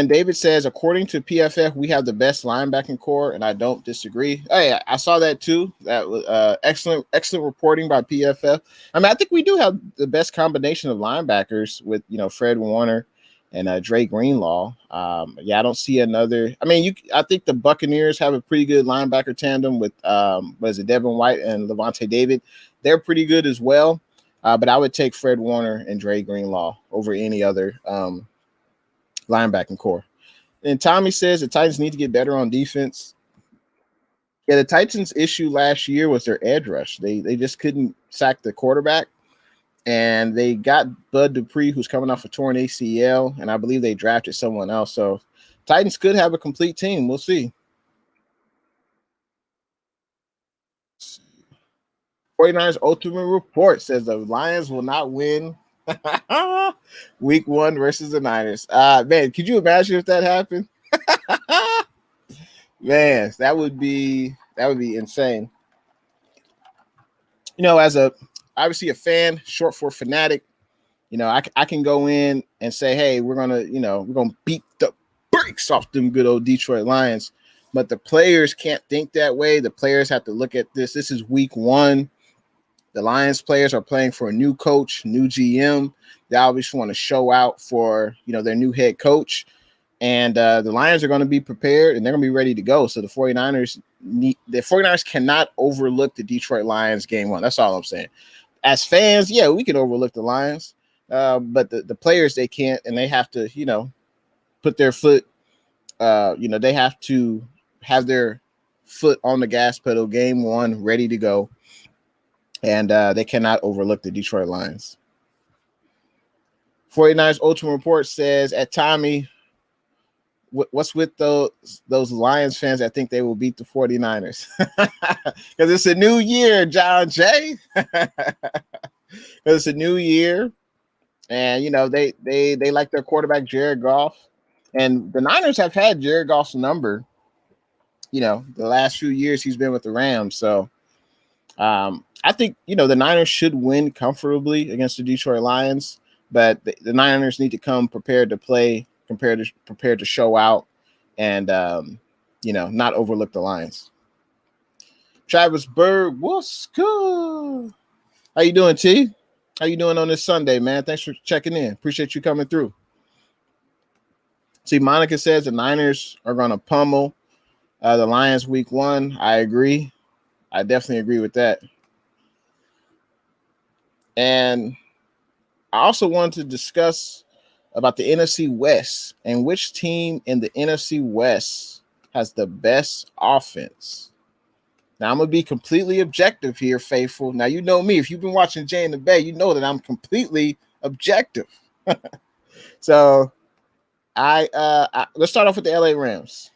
David says, according to PFF, we have the best linebacking core, and I don't disagree. Oh yeah, I saw that too. That was excellent reporting by PFF. I mean, I think we do have the best combination of linebackers with Fred Warner and Dre Greenlaw. Yeah, I don't see another. I mean, I think the Buccaneers have a pretty good linebacker tandem with Devin White and Levante David. They're pretty good as well. But I would take Fred Warner and Dre Greenlaw over any other linebacking core. And Tommy says the Titans need to get better on defense. Yeah, the Titans' issue last year was their edge rush. They just couldn't sack the quarterback, and they got Bud Dupree, who's coming off a torn ACL, and I believe they drafted someone else. So Titans could have a complete team. We'll see. 49ers Ultimate Report says the Lions will not win week one versus the Niners. Man, could you imagine if that happened? Man, that would be insane. As obviously a fan, short for fanatic, I can go in and say, hey, we're gonna beat the brakes off them good old Detroit Lions. But the players can't think that way. The players have to look at this. This is week one. The Lions players are playing for a new coach, new GM. They obviously want to show out for their new head coach. And the Lions are going to be prepared and they're going to be ready to go. So the 49ers cannot overlook the Detroit Lions game one. That's all I'm saying. As fans, yeah, we can overlook the Lions. But the players, they can't, and they have to, put their foot, they have to have their foot on the gas pedal game one, ready to go. And they cannot overlook the Detroit Lions. 49ers Ultimate Report says, at Tommy, what's with those Lions fans that think they will beat the 49ers? Because it's a new year, John Jay. Because it's a new year. And, they like their quarterback, Jared Goff. And the Niners have had Jared Goff's number, the last few years he's been with the Rams. So, I think, the Niners should win comfortably against the Detroit Lions, but the Niners need to come prepared to play, prepared to show out and, not overlook the Lions. Travis Berg, what's good? How you doing, T? How you doing on this Sunday, man? Thanks for checking in. Appreciate you coming through. See, Monica says the Niners are going to pummel the Lions week 1. I agree. I definitely agree with that. And I also wanted to discuss about the NFC West and which team in the NFC West has the best offense. Now, I'm going to be completely objective here, Faithful. Now, you know me. If you've been watching Jay in the Bay, you know that I'm completely objective. So, let's start off with the LA Rams.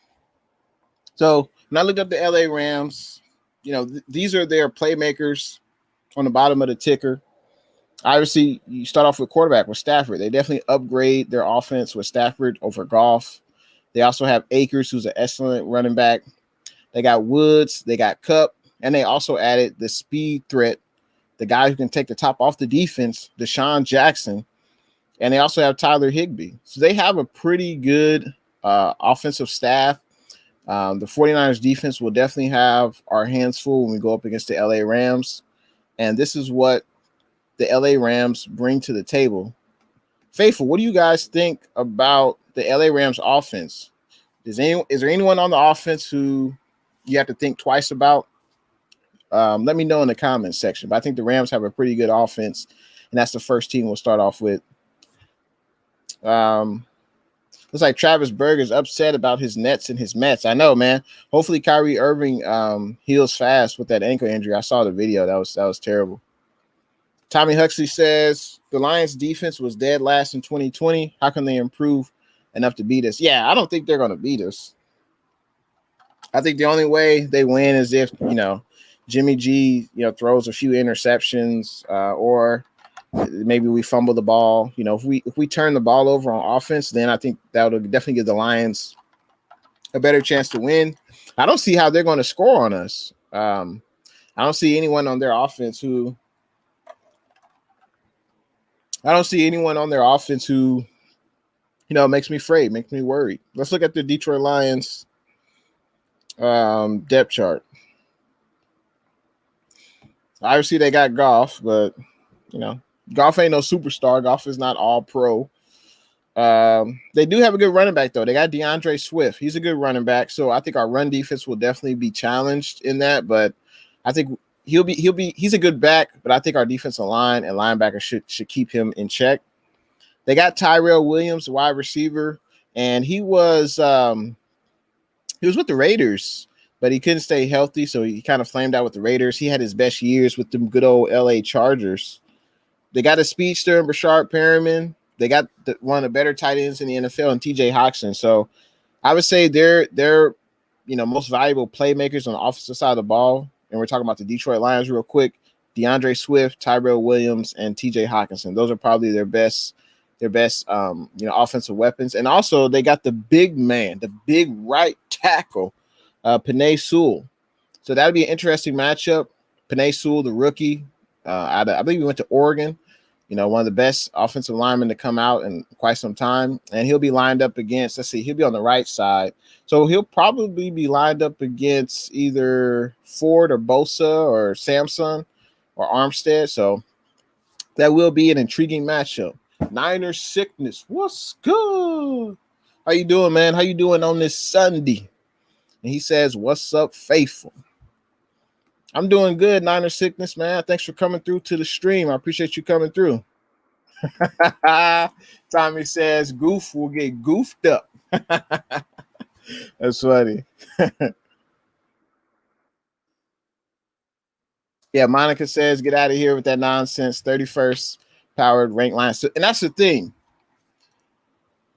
So, when I looked up the LA Rams, these are their playmakers on the bottom of the ticker. Obviously, you start off with quarterback with Stafford. They definitely upgrade their offense with Stafford over Goff. They also have Akers, who's an excellent running back. They got Woods, they got Kupp, and they also added the speed threat, the guy who can take the top off the defense, Deshaun Jackson, and they also have Tyler Higbee. So they have a pretty good offensive staff. The 49ers defense will definitely have our hands full when we go up against the LA Rams, and this is what the LA Rams bring to the table. Faithful, what do you guys think about the LA Rams offense? Is there anyone on the offense who you have to think twice about? Let me know in the comments section. But I think the Rams have a pretty good offense, and that's the first team we'll start off with. Looks like Travis Berg is upset about his Nets and his Mets. I know, man. Hopefully Kyrie Irving heals fast with that ankle injury. I saw the video. That was terrible. Tommy Huxley says the Lions defense was dead last in 2020. How can they improve enough to beat us? Yeah, I don't think they're going to beat us. I think the only way they win is if, Jimmy G, throws a few interceptions or maybe we fumble the ball. If we turn the ball over on offense, then I think that would definitely give the Lions a better chance to win. I don't see how they're going to score on us. I don't see anyone on their offense who makes me afraid, makes me worried. Let's look at the Detroit Lions depth chart. Obviously, they got Goff, but Goff ain't no superstar. Goff is not all pro. They do have a good running back though. They got DeAndre Swift. He's a good running back, so I think our run defense will definitely be challenged in that. But I think he's a good back. But I think our defensive line and linebacker should keep him in check. They got Tyrell Williams, wide receiver, and he was with the Raiders, but he couldn't stay healthy, so he kind of flamed out with the Raiders. He had his best years with the good old LA Chargers. They got a speedster in Brashard Perriman. They got one of the better tight ends in the NFL and TJ Hawkinson. So I would say they're most valuable playmakers on the offensive side of the ball. And we're talking about the Detroit Lions real quick. DeAndre Swift, Tyrell Williams, and TJ Hawkinson. Those are probably their best offensive weapons. And also they got the big man, the big right tackle, Penei Sewell. So that'd be an interesting matchup. Penei Sewell, the rookie, I believe he went to Oregon. One of the best offensive linemen to come out in quite some time. And he'll be lined up against, he'll be on the right side. So he'll probably be lined up against either Ford or Bosa or Samson or Armstead. So that will be an intriguing matchup. Niners sickness. What's good? How you doing, man? How you doing on this Sunday? And he says, what's up, faithful? I'm doing good, Niner sickness, man. Thanks for coming through to the stream. I appreciate you coming through. Tommy says, goof will get goofed up. That's funny. Yeah, Monica says, get out of here with that nonsense. 31st powered rank Lions. And that's the thing.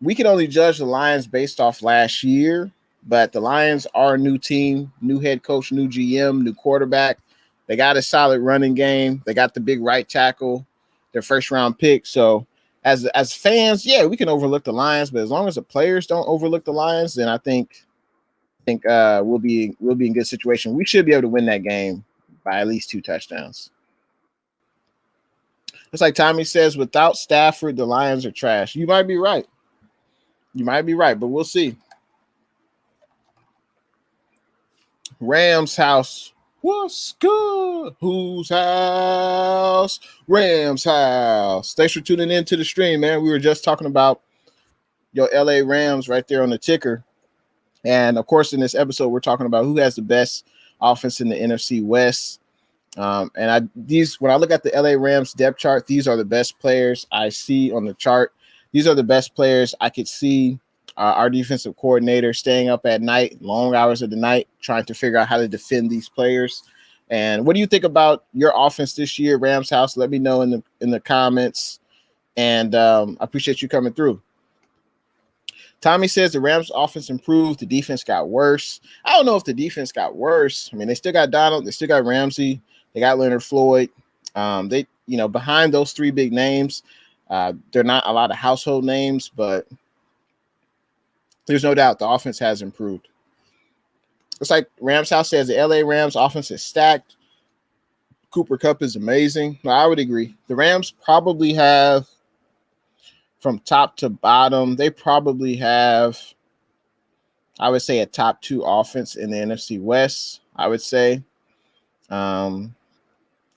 We can only judge the Lions based off last year. But the Lions are a new team, new head coach, new GM, new quarterback. They got a solid running game. They got the big right tackle, their first round pick. So as fans, yeah, we can overlook the Lions, but as long as the players don't overlook the Lions, then I think we'll be in good situation. We should be able to win that game by at least 2 touchdowns. It's like Tommy says, without Stafford, the Lions are trash. You might be right. But we'll see. Rams house. What's good? Whose house? Rams house. Thanks for tuning in to the stream, man. We were just talking about your LA Rams right there on the ticker. And of course, in this episode, we're talking about who has the best offense in the NFC West. When I look at the LA Rams depth chart, these are the best players I see on the chart. These are the best players I could see our defensive coordinator staying up at night, long hours of the night, trying to figure out how to defend these players. And what do you think about your offense this year, Rams house? Let me know in the comments. And I appreciate you coming through. Tommy says the Rams offense improved. The defense got worse. I don't know if the defense got worse. I mean, they still got Donald. They still got Ramsey. They got Leonard Floyd. Behind those three big names, they're not a lot of household names, but there's no doubt the offense has improved. It's like Rams House says the LA Rams offense is stacked. Cooper Kupp is amazing. I would agree. The Rams probably have, from top to bottom, they probably have, I would say, a top 2 offense in the NFC West, I would say. And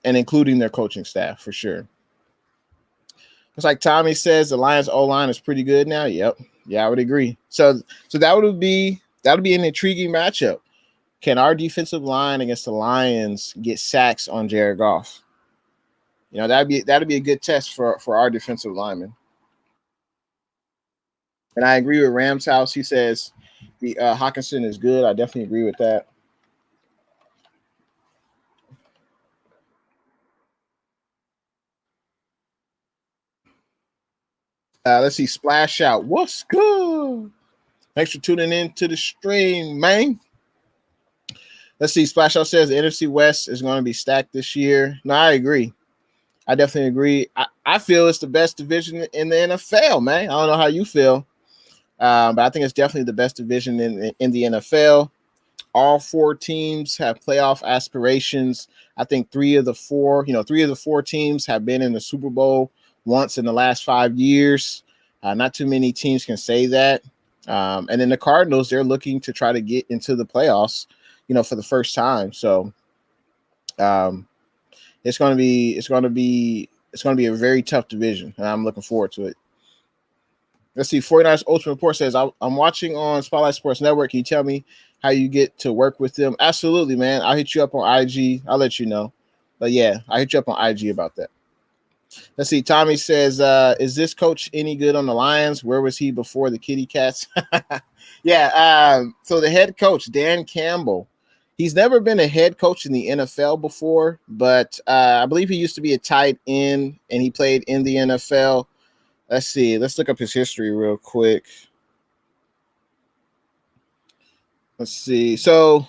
including their coaching staff for sure. It's like Tommy says the Lions O-line is pretty good now. Yep. Yeah, I would agree. So that would be an intriguing matchup. Can our defensive line against the Lions get sacks on Jared Goff? That'd be a good test for our defensive linemen. And I agree with Rams House. He says the Hawkinson is good. I definitely agree with that. Let's see. Splash out. What's good? Thanks for tuning in to the stream, man. Let's see. Splash out says the NFC West is going to be stacked this year. No, I agree. I definitely agree. I feel it's the best division in the NFL, man. I don't know how you feel, but I think it's definitely the best division in the NFL. All 4 teams have playoff aspirations. I think 3 of the 4 teams have been in the Super Bowl once in the last 5 years. Not too many teams can say that. And then the Cardinals, they're looking to try to get into the playoffs, for the first time. So it's going to be a very tough division, and I'm looking forward to it. Let's see. 49ers Ultimate Report says, I'm watching on Spotlight Sports Network. Can you tell me how you get to work with them? Absolutely, man. I'll hit you up on IG. I'll let you know. But yeah, I'll hit you up on IG about that. Let's see. Tommy says, is this coach any good on the Lions? Where was he before the Kitty Cats? Yeah. So the head coach, Dan Campbell, he's never been a head coach in the NFL before, but I believe he used to be a tight end and he played in the NFL. Let's see. Let's look up his history real quick. Let's see. So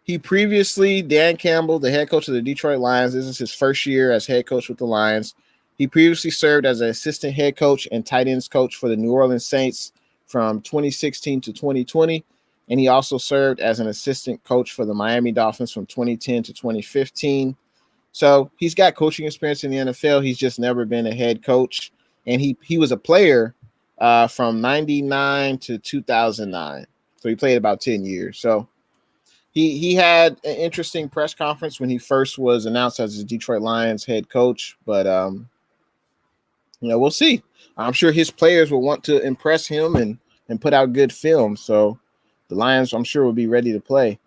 Dan Campbell, the head coach of the Detroit Lions, this is his first year as head coach with the Lions. He previously served as an assistant head coach and tight ends coach for the New Orleans Saints from 2016 to 2020. And he also served as an assistant coach for the Miami Dolphins from 2010 to 2015. So he's got coaching experience in the NFL. He's just never been a head coach. And he was a player from 99 to 2009. So he played about 10 years. So he had an interesting press conference when he first was announced as the Detroit Lions head coach. But, we'll see. I'm sure his players will want to impress him and put out good film. So the Lions, I'm sure, will be ready to play.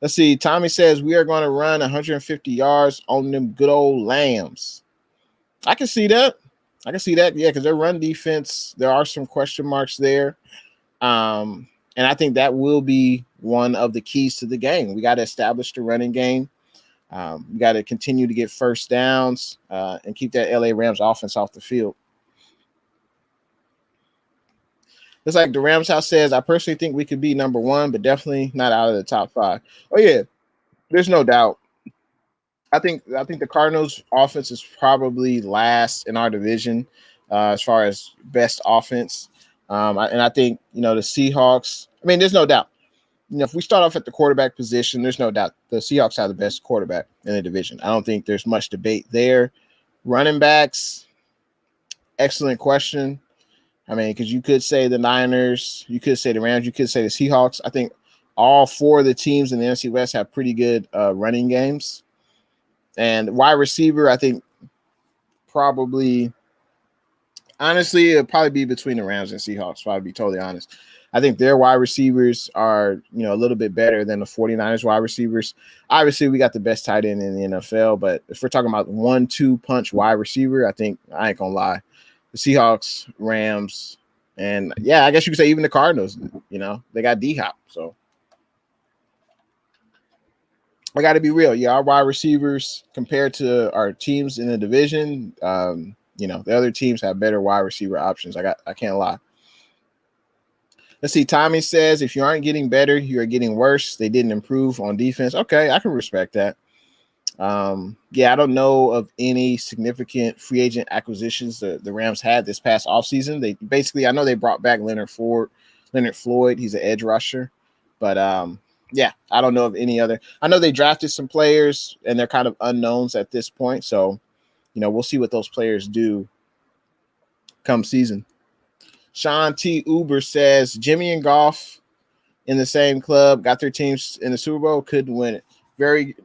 Let's see. Tommy says we are going to run 150 yards on them good old Lambs. I can see that. Yeah, because their run defense, there are some question marks there. And I think that will be one of the keys to the game. We got to establish the running game. We got to continue to get first downs and keep that LA Rams offense off the field. It's like the Rams house says, I personally think we could be number 1, but definitely not out of the top 5. Oh, yeah, there's no doubt. I think the Cardinals offense is probably last in our division as far as best offense. And I think, the Seahawks, I mean, there's no doubt. If we start off at the quarterback position, there's no doubt the Seahawks have the best quarterback in the division. I don't think there's much debate there. Running backs, excellent question. I mean, because you could say the Niners, you could say the Rams, you could say the Seahawks. I think All four of the teams in the NFC West have pretty good running games. And wide receiver, I think probably, honestly, it'll probably be between the Rams and Seahawks, if I'll be totally honest. I think their wide receivers are, a little bit better than the 49ers wide receivers. Obviously, we got the best tight end in the NFL, but if we're talking about 1-2 punch wide receiver, I think, I ain't gonna lie, the Seahawks, Rams, and I guess you could say even the Cardinals, they got D-Hop. So I got to be real. Yeah, our wide receivers compared to our teams in the division, the other teams have better wide receiver options. I can't lie. Let's see. Tommy says, if you aren't getting better, you are getting worse. They didn't improve on defense. Okay, I can respect that. I don't know of any significant free agent acquisitions the Rams had this past offseason. They basically, I know they brought back Leonard Floyd. He's an edge rusher. But I don't know of any other. I know they drafted some players and they're kind of unknowns at this point. So, we'll see what those players do come season. Sean T. Uber says Jimmy and Goff in the same club, got their teams in the Super Bowl, couldn't win it.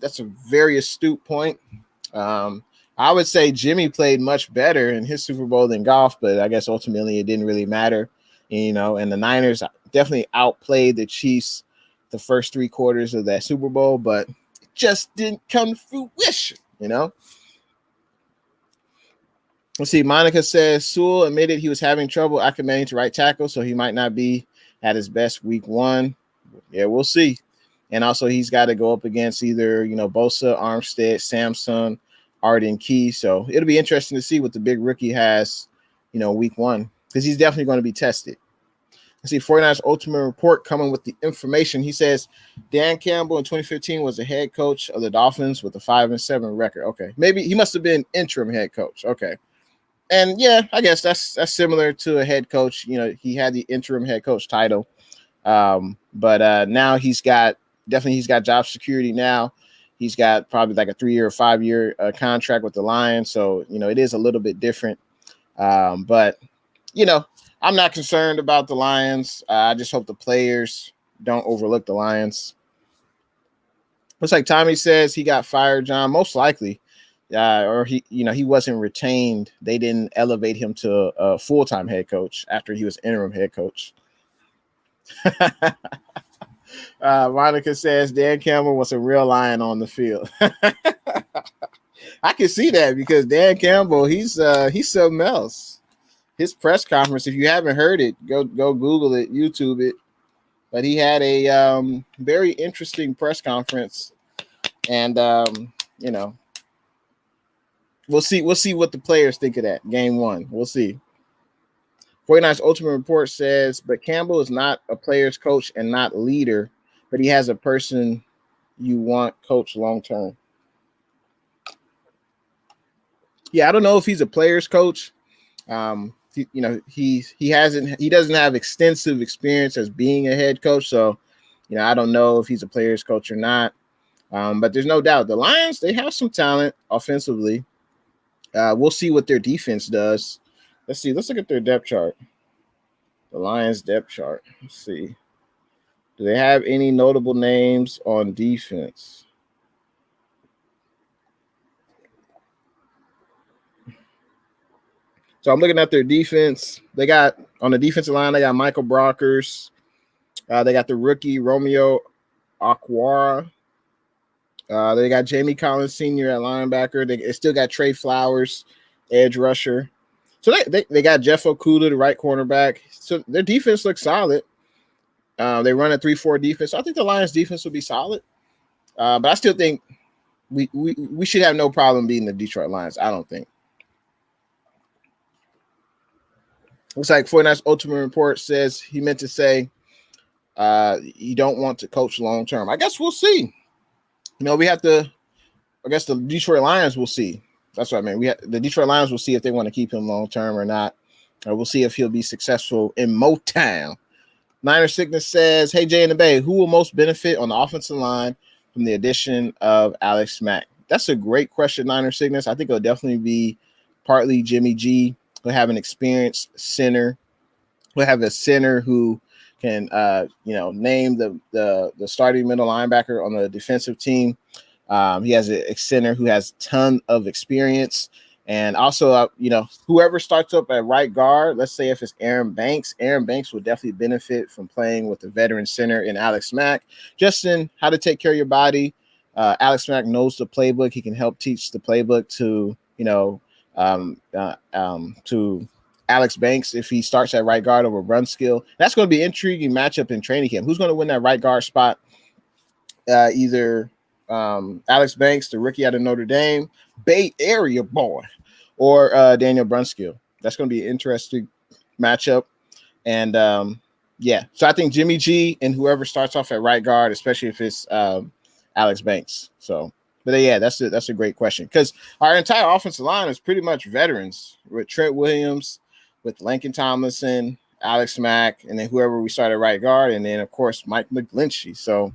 That's a very astute point. I would say Jimmy played much better in his Super Bowl than Goff, but I guess ultimately it didn't really matter. And the Niners definitely outplayed the Chiefs the first 3 quarters of that Super Bowl, but it just didn't come to fruition, Let's see. Monica says Sewell admitted he was having trouble acclimating to right tackle, so he might not be at his best week 1. Yeah, we'll see. And also he's got to go up against either, Bosa, Armstead, Samson, Arden Key. So it'll be interesting to see what the big rookie has, week 1, because he's definitely going to be tested. Let's see. 49ers Ultimate Report coming with the information. He says Dan Campbell in 2015 was the head coach of the Dolphins with a 5-7 record. Okay. Maybe he must have been interim head coach. Okay. And I guess that's similar to a head coach. He had the interim head coach title. But now he's got job security now. He's got probably like a 3-year or 5-year contract with the Lions. So, it is a little bit different. But I'm not concerned about the Lions. I just hope the players don't overlook the Lions. Looks like Tommy says he got fired, John, most likely. Or he wasn't retained. They didn't elevate him to a full-time head coach after he was interim head coach. Monica says Dan Campbell was a real lion on the field. I can see that because Dan Campbell, he's something else. His press conference, if you haven't heard it, go Google it, YouTube it. But he had a very interesting press conference, and we'll see what the players think of that game 1. We'll see. 49ers Ultimate Report says, but Campbell is not a player's coach and not leader, but he has a person you want coach long term. Yeah, I don't know if he's a player's coach. He doesn't have extensive experience as being a head coach, so I don't know if he's a player's coach or not. But there's no doubt the Lions, they have some talent offensively. We'll see what their defense does. Let's see. Let's look at their depth chart. The Lions depth chart. Let's see. Do they have any notable names on defense? So I'm looking at their defense. They got on the defensive line, they got Michael Brockers. They got the rookie Romeo Okwara. They got Jamie Collins Sr. at linebacker. They still got Trey Flowers, edge rusher. So they got Jeff Okudah, the right cornerback. So their defense looks solid. They run a 3-4 defense. So I think the Lions defense will be solid. But I still think we should have no problem beating the Detroit Lions. I don't think. Looks like 49ers Ultimate Report says he meant to say you don't want to coach long term. I guess we'll see. We have to. I guess the Detroit Lions will see. That's what I mean. The Detroit Lions will see if they want to keep him long term or not. Or we'll see if he'll be successful in Motown. Niner Sickness says, "Hey Jay and the Bay, who will most benefit on the offensive line from the addition of Alex Mack?" That's a great question, Niner Sickness. I think it'll definitely be partly Jimmy G. We'll have an experienced center. We'll have a center who can name the starting middle linebacker on the defensive team. He has a center who has a ton of experience. And also, whoever starts up at right guard, let's say if it's Aaron Banks will definitely benefit from playing with the veteran center in Alex Mack, just in how to take care of your body. Alex Mack knows the playbook. He can help teach the playbook to, to Alex Banks if he starts at right guard over run skill. That's going to be an intriguing matchup in training camp. Who's going to win that right guard spot? Either Alex Banks, the rookie out of Notre Dame, Bay Area boy, or Daniel Brunskill. That's going to be an interesting matchup. And so I think Jimmy G and whoever starts off at right guard, especially if it's Alex Banks. So, but that's a great question because our entire offensive line is pretty much veterans with Trent Williams, with Lincoln Tomlinson, Alex Mack, and then whoever we start at right guard, and then of course Mike McGlinchey. So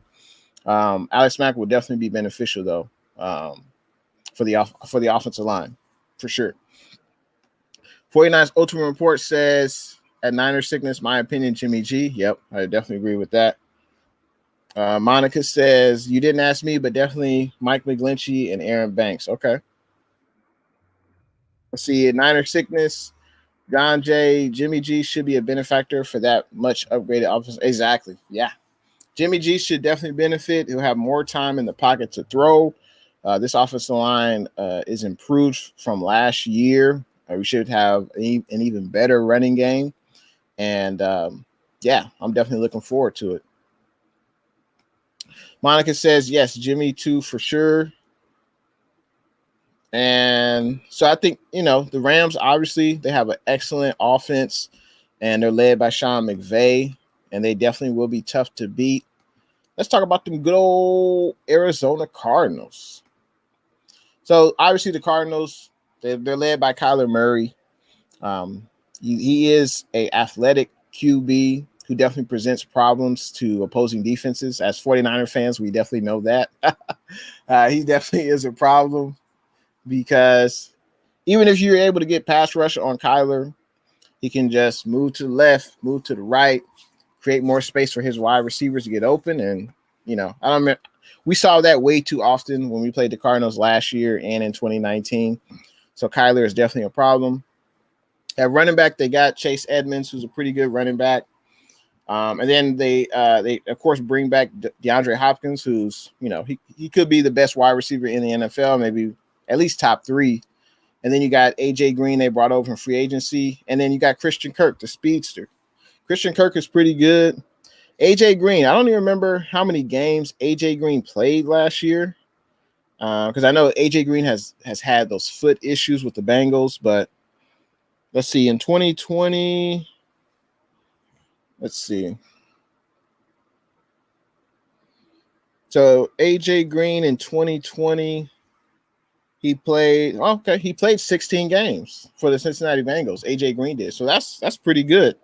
Alex Mack will definitely be beneficial though for the offensive line for sure. 49ers Ultimate Report says at Niner sickness, my opinion, Jimmy G. Yep, I definitely agree with that. Monica says you didn't ask me, but definitely Mike McGlinchey and Aaron Banks. Okay. Let's see. At Niner sickness, John J. Jimmy G should be a benefactor for that much upgraded offense. Exactly. Yeah. Jimmy G should definitely benefit. He'll have more time in the pocket to throw. This offensive line is improved from last year. We should have an even better running game. And, I'm definitely looking forward to it. Monica says, yes, Jimmy too, for sure. And so I think, the Rams, obviously, they have an excellent offense, and they're led by Sean McVay, and they definitely will be tough to beat. Let's talk about them good old Arizona Cardinals. So obviously the Cardinals, they're led by Kyler Murray. He is an athletic QB who definitely presents problems to opposing defenses. As 49er fans, we definitely know that. He definitely is a problem because even if you're able to get pass rush on Kyler, he can just move to the left, move to the right, create more space for his wide receivers to get open. And, we saw that way too often when we played the Cardinals last year and in 2019. So Kyler is definitely a problem. At running back, they got Chase Edmonds, who's a pretty good running back. And then they of course bring back DeAndre Hopkins, who's, he could be the best wide receiver in the NFL, maybe at least top 3. And then you got AJ Green they brought over from free agency. And then you got Christian Kirk, the speedster. Christian Kirk is pretty good. AJ Green, I don't even remember how many games AJ Green played last year. Because I know AJ Green has had those foot issues with the Bengals, but let's see, in 2020, let's see. So AJ Green in 2020, he played 16 games for the Cincinnati Bengals. AJ Green did. So that's pretty good.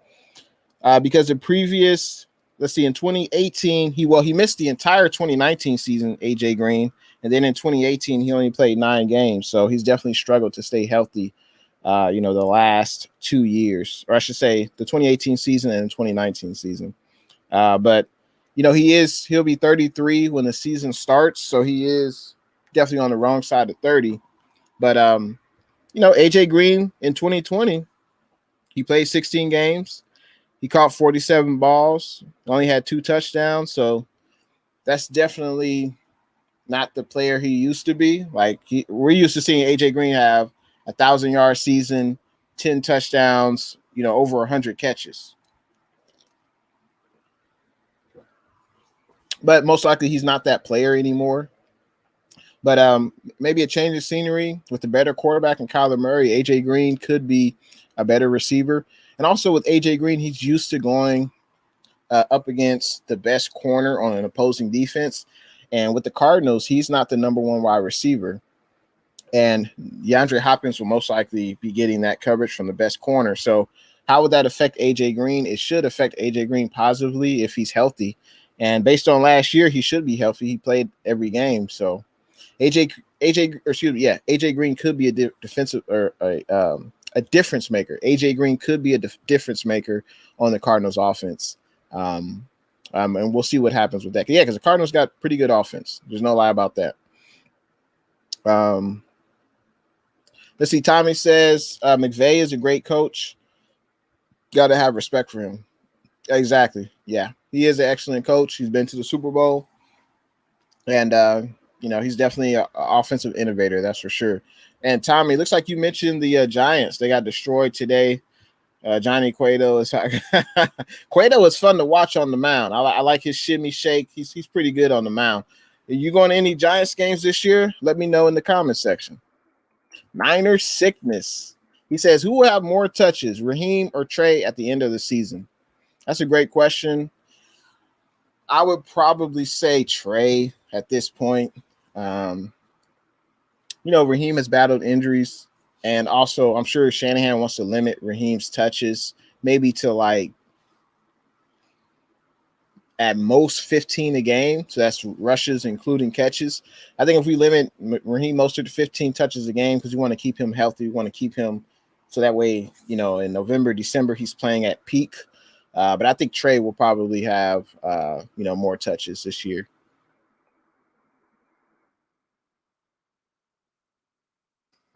Because the previous, let's see, in 2018, he missed the entire 2019 season, AJ Green. And then in 2018, he only played 9 games. So he's definitely struggled to stay healthy, the last 2 years, or I should say the 2018 season and the 2019 season. But, he'll be 33 when the season starts. So he is definitely on the wrong side of 30. But, AJ Green in 2020, he played 16 games. He caught 47 balls, only had 2 touchdowns. So that's definitely not the player he used to be. Like we're used to seeing AJ Green have 1,000-yard season, 10 touchdowns, over 100 catches. But most likely he's not that player anymore. But maybe a change of scenery with a better quarterback and Kyler Murray, AJ Green could be a better receiver. And also with AJ Green, he's used to going up against the best corner on an opposing defense. And with the Cardinals, he's not the number 1 wide receiver. And DeAndre Hopkins will most likely be getting that coverage from the best corner. So how would that affect AJ Green? It should affect AJ Green positively if he's healthy. And based on last year, he should be healthy. He played every game. So AJ Green could be a defensive or a difference maker. AJ Green could be a difference maker on the Cardinals offense. And we'll see what happens with that. Yeah, because the Cardinals got pretty good offense. There's no lie about that. Let's see. Tommy says McVay is a great coach. Got to have respect for him. Exactly. Yeah, he is an excellent coach. He's been to the Super Bowl, and he's definitely an offensive innovator. That's for sure. And Tommy, looks like you mentioned the Giants. They got destroyed today. Johnny Cueto is Cueto is fun to watch on the mound. I like his shimmy shake. He's pretty good on the mound. Are you going to any Giants games this year? Let me know in the comment section. Niner sickness. He says, who will have more touches, Raheem or Trey at the end of the season? That's a great question. I would probably say Trey at this point. Raheem has battled injuries, and also I'm sure Shanahan wants to limit Raheem's touches, maybe to like at most 15 a game. So that's rushes, including catches. I think if we limit Raheem Mostert to 15 touches a game, because we want to keep him healthy, we want to keep him so that way, in November, December, he's playing at peak. But I think Trey will probably have, more touches this year.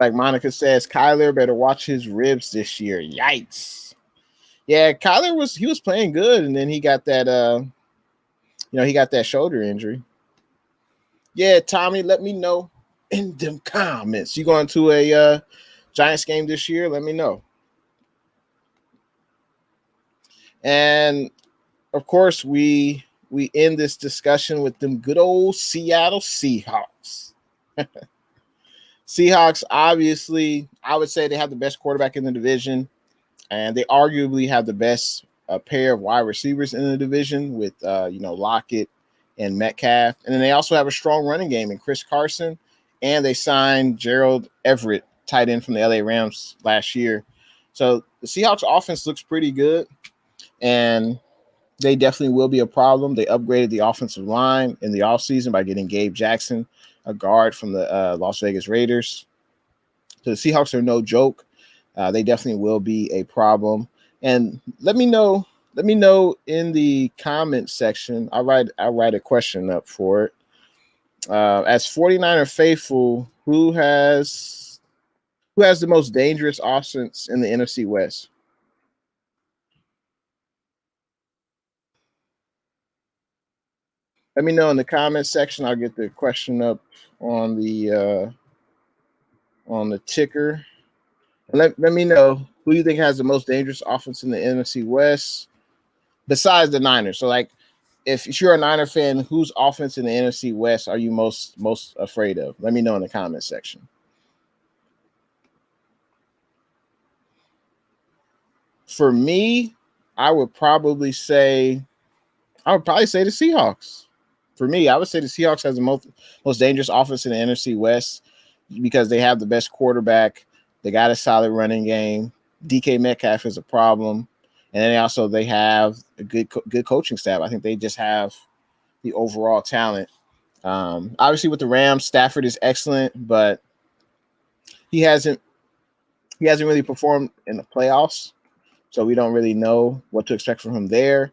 Like Monica says, Kyler better watch his ribs this year. Yikes. Yeah, Kyler was playing good, and then he got that he got that shoulder injury. Yeah, Tommy, let me know in them comments. You going to a Giants game this year? Let me know. And of course, we end this discussion with them good old Seattle Seahawks. Seahawks, obviously, I would say they have the best quarterback in the division, and they arguably have the best pair of wide receivers in the division with Lockett and Metcalf. And then they also have a strong running game in Chris Carson, and they signed Gerald Everett, tight end from the LA Rams last year. So the Seahawks offense looks pretty good, and they definitely will be a problem. They upgraded the offensive line in the offseason by getting Gabe Jackson, a guard from the Las Vegas Raiders. So the Seahawks are no joke. They definitely will be a problem. And let me know in the comment section. I'll write a question up for it. As 49er faithful, who has the most dangerous offense in the NFC West? Let me know in the comment section. I'll get the question up on the ticker. Let me know who you think has the most dangerous offense in the NFC West besides the Niners. So, like, if you're a Niner fan, whose offense in the NFC West are you most afraid of? Let me know in the comment section. For me, I would probably say the Seahawks. For me, I would say the Seahawks has the most dangerous offense in the NFC West because they have the best quarterback. They got a solid running game. DK Metcalf is a problem. And then they have a good coaching staff. I think they just have the overall talent. Obviously, with the Rams, Stafford is excellent, but he hasn't really performed in the playoffs, so we don't really know what to expect from him there.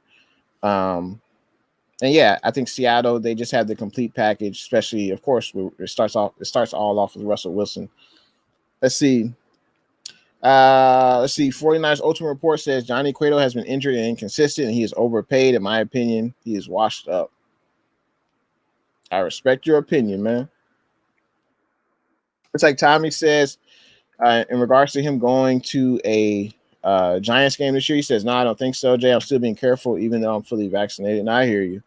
And yeah, I think Seattle, they just have the complete package, especially, of course, it starts all off with Russell Wilson. Let's see. 49ers Ultimate Report says Johnny Cueto has been injured and inconsistent, and he is overpaid. In my opinion, he is washed up. I respect your opinion, man. It's like Tommy says, in regards to him going to a Giants game this year, he says, no, I don't think so, Jay. I'm still being careful, even though I'm fully vaccinated. And I hear you.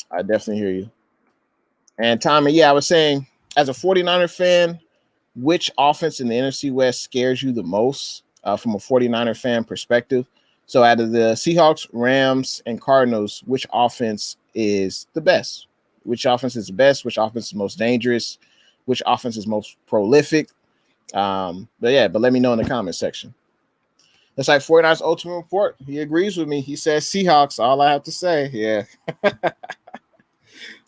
I definitely hear you. And Tommy, yeah, I was saying, as a 49er fan, which offense in the NFC West scares you the most from a 49er fan perspective? So out of the Seahawks, Rams, and Cardinals, which offense is the best? Which offense is the best? Which offense is most dangerous? Which offense is most prolific? But let me know in the comment section. It's like 49ers Ultimate Report. He agrees with me. He says Seahawks. All I have to say. Yeah.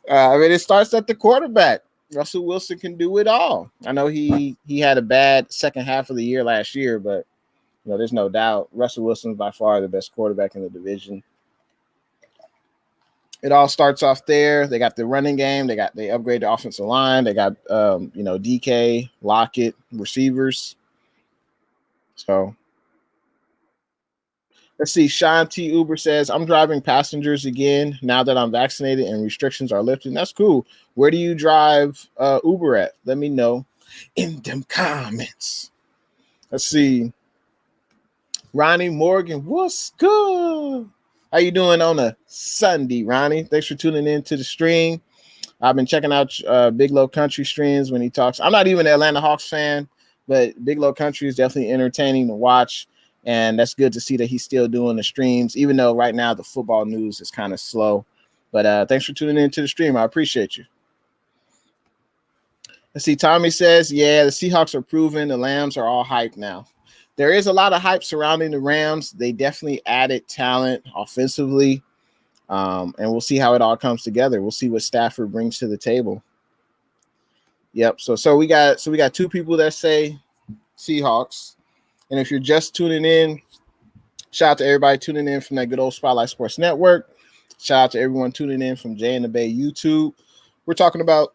It starts at the quarterback. Russell Wilson can do it all. I know he had a bad second half of the year last year, but there's no doubt Russell Wilson is by far the best quarterback in the division. it all starts off there. They got the running game. They upgraded the offensive line. They got DK, Lockett, receivers. So let's see. Sean T. Uber says, I'm driving passengers again now that I'm vaccinated and restrictions are lifted. That's cool. Where do you drive Uber at? Let me know in them comments. Let's see. Ronnie Morgan, what's good? How you doing on a Sunday, Ronnie? Thanks for tuning in to the stream. I've been checking out Big Low Country streams when he talks. I'm not even an Atlanta Hawks fan, but Big Low Country is definitely entertaining to watch. And that's good to see that he's still doing the streams, even though right now the football news is kind of slow. But thanks for tuning in to the stream. I appreciate you. Let's see. Tommy says, yeah, the Seahawks are proven. The Lambs are all hyped now. There is a lot of hype surrounding the Rams. They definitely added talent offensively. And we'll see how it all comes together. We'll see what Stafford brings to the table. Yep. So we got two people that say Seahawks. And if you're just tuning in, shout out to everybody tuning in from that good old Spotlight Sports Network. Shout out to everyone tuning in from Jay and the Bay YouTube. We're talking about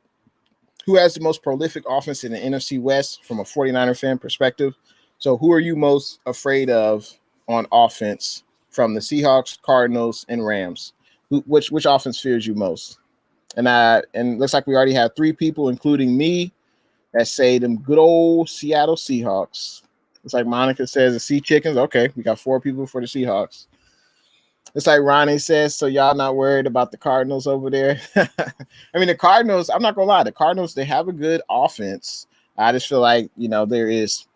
who has the most prolific offense in the NFC West from a 49er fan perspective. So who are you most afraid of on offense from the Seahawks, Cardinals, and Rams? Which offense fears you most? And looks like we already have 3 people, including me, that say them good old Seattle Seahawks. It's like Monica says the Sea Chickens. Okay, we got 4 people for the Seahawks. It's like Ronnie says, so y'all not worried about the Cardinals over there? I mean, the Cardinals, I'm not going to lie. The Cardinals, they have a good offense. I just feel like, there is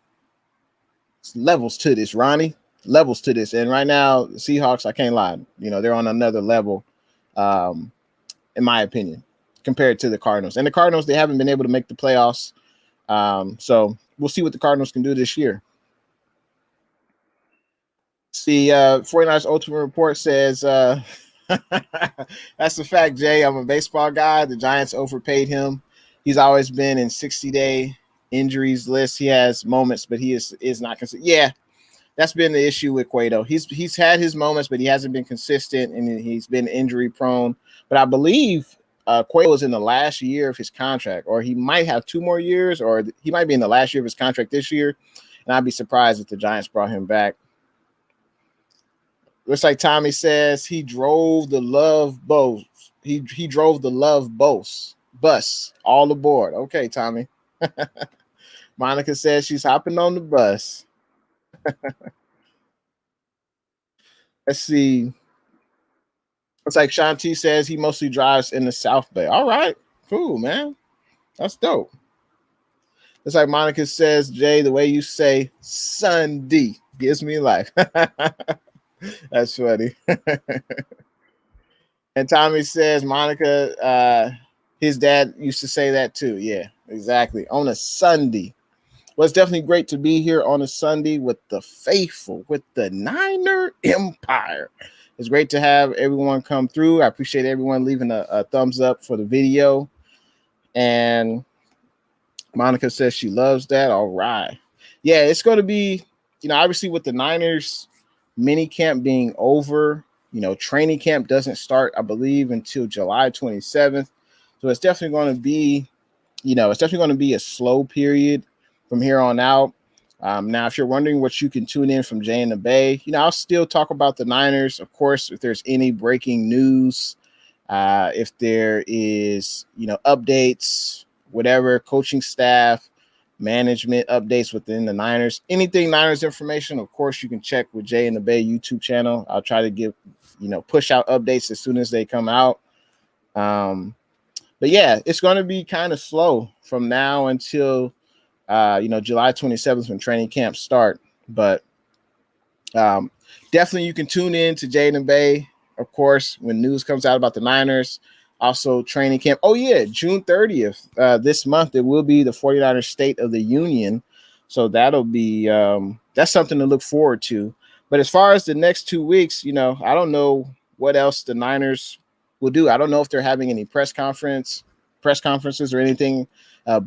levels to this, Ronnie. Levels to this. And right now, the Seahawks, I can't lie. They're on another level, in my opinion, compared to the Cardinals. And the Cardinals, they haven't been able to make the playoffs. So we'll see what the Cardinals can do this year. See, 49ers Ultimate Report says, that's the fact, Jay. I'm a baseball guy. The Giants overpaid him. He's always been in 60-day injuries list. He has moments, but he is not consistent. Yeah, that's been the issue with Cueto. He's had his moments, but he hasn't been consistent, and he's been injury prone. But I believe Cueto is in the last year of his contract, or he might have 2 more years, or he might be in the last year of his contract this year. And I'd be surprised if the Giants brought him back. Looks like Tommy says he drove the love bus. He drove the love bus all aboard. Okay, Tommy. Monica says she's hopping on the bus. Let's see. It's like Shanti says he mostly drives in the South Bay. All right, cool, man. That's dope. It's like Monica says, Jay, the way you say Sunday gives me life. That's funny. And Tommy says, Monica, his dad used to say that too. Yeah, exactly. On a Sunday. Well, it's definitely great to be here on a Sunday with the faithful, with the Niner Empire. It's great to have everyone come through. I appreciate everyone leaving a thumbs up for the video. And Monica says she loves that. All right. Yeah, it's going to be, obviously with the Niners mini camp being over, training camp doesn't start, I believe, until July 27th. So it's definitely going to be, a slow period from here on out. Now, if you're wondering what you can tune in from Jay and the Bay, I'll still talk about the Niners. Of course, if there's any breaking news, if there is, updates, whatever, coaching staff, management updates within the Niners, anything Niners information, of course, you can check with Jay and the Bay YouTube channel. I'll try to give, push out updates as soon as they come out. But yeah, it's going to be kind of slow from now until, July 27th when training camps start. But definitely you can tune in to Jay and the Bay, of course, when news comes out about the Niners. Also, training camp. Oh, yeah, June 30th this month, it will be the 49ers State of the Union. So that'll be that's something to look forward to. But as far as the next 2 weeks, I don't know what else the Niners will do. I don't know if they're having any press conferences or anything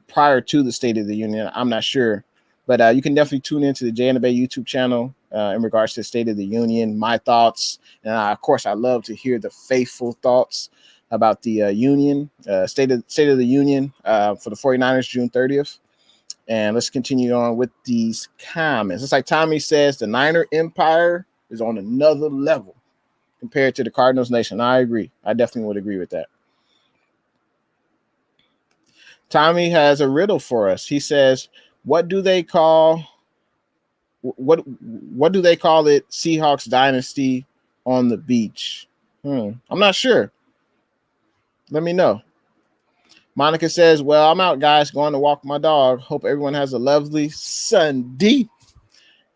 prior to the State of the Union. I'm not sure. But you can definitely tune into the Jay and the Bay YouTube channel in regards to the State of the Union, my thoughts. And of course, I love to hear the faithful thoughts about the Union, State of the Union for the 49ers, June 30th. And let's continue on with these comments. It's like Tommy says, the Niner Empire is on another level compared to the Cardinals Nation. I agree. I definitely would agree with that. Tommy has a riddle for us. He says, what do they call it Seahawks dynasty on the beach? I'm not sure. Let me know. Monica says, well, I'm out, guys, going to walk my dog. Hope everyone has a lovely Sunday.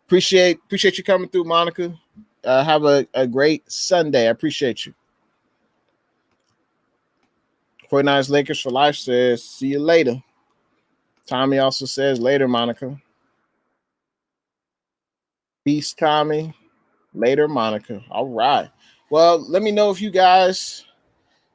Appreciate you coming through, Monica. Have a great Sunday. I appreciate you. 49ers Lakers for life says, see you later. Tommy also says, later, Monica. Peace, Tommy. Later, Monica. All right. Well, let me know if you guys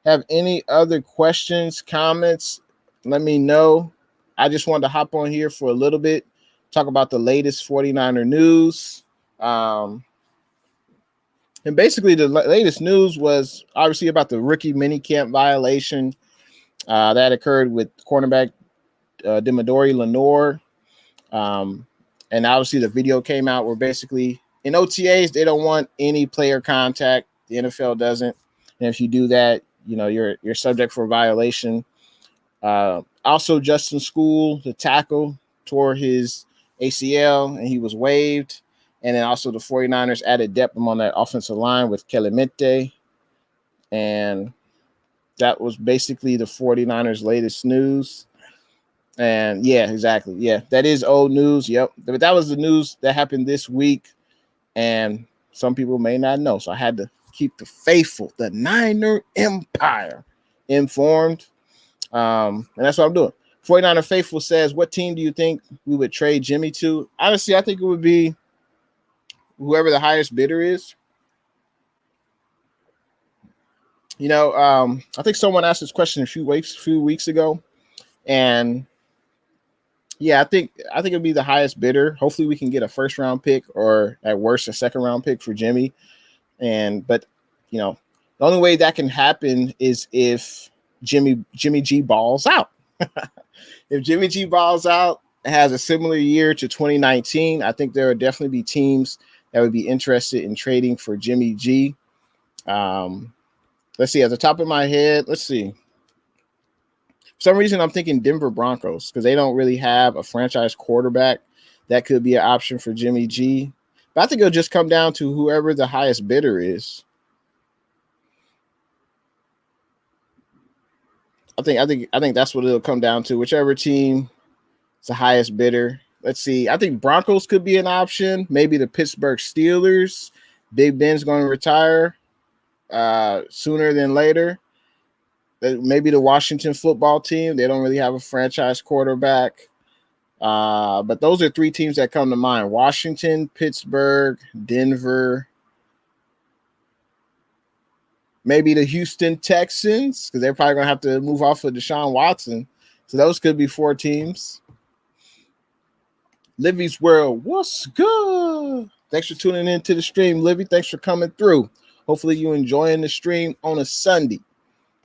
have any other questions, comments. Let me know. I just wanted to hop on here for a little bit, talk about the latest 49er news. And basically, the latest news was obviously about the rookie minicamp violation that occurred with cornerback Demadori Lenore. And obviously, the video came out where basically in OTAs, they don't want any player contact. The NFL doesn't. And if you do that, you're subject for a violation. Also, Justin School, the tackle, tore his ACL and he was waived. And then also the 49ers added depth on that offensive line with Clemente. And that was basically the 49ers' latest news. And yeah, exactly. Yeah, that is old news. Yep. But that was the news that happened this week. And some people may not know. So I had to keep the faithful, the Niner Empire, informed. And that's what I'm doing. 49er Faithful says, what team do you think we would trade Jimmy to? Honestly, I think it would be whoever the highest bidder is. I think someone asked this question a few weeks ago. And yeah, I think it'd be the highest bidder. Hopefully we can get a first round pick or at worst a second round pick for Jimmy. But the only way that can happen is if Jimmy G balls out. If Jimmy G balls out, has a similar year to 2019, I think there would definitely be teams that would be interested in trading for Jimmy G. Let's see, at the top of my head, let's see. For some reason, I'm thinking Denver Broncos because they don't really have a franchise quarterback that could be an option for Jimmy G. But I think it'll just come down to whoever the highest bidder is. I think that's what it'll come down to. Whichever team is the highest bidder. Let's see. I think Broncos could be an option. Maybe the Pittsburgh Steelers. Big Ben's going to retire sooner than later. Maybe the Washington football team. They don't really have a franchise quarterback. But those are three teams that come to mind. Washington, Pittsburgh, Denver. Maybe the Houston Texans, because they're probably going to have to move off of Deshaun Watson. So those could be four teams. Livy's World, what's good? Thanks for tuning in to the stream, Livy. Thanks for coming through. Hopefully you enjoying the stream on a Sunday.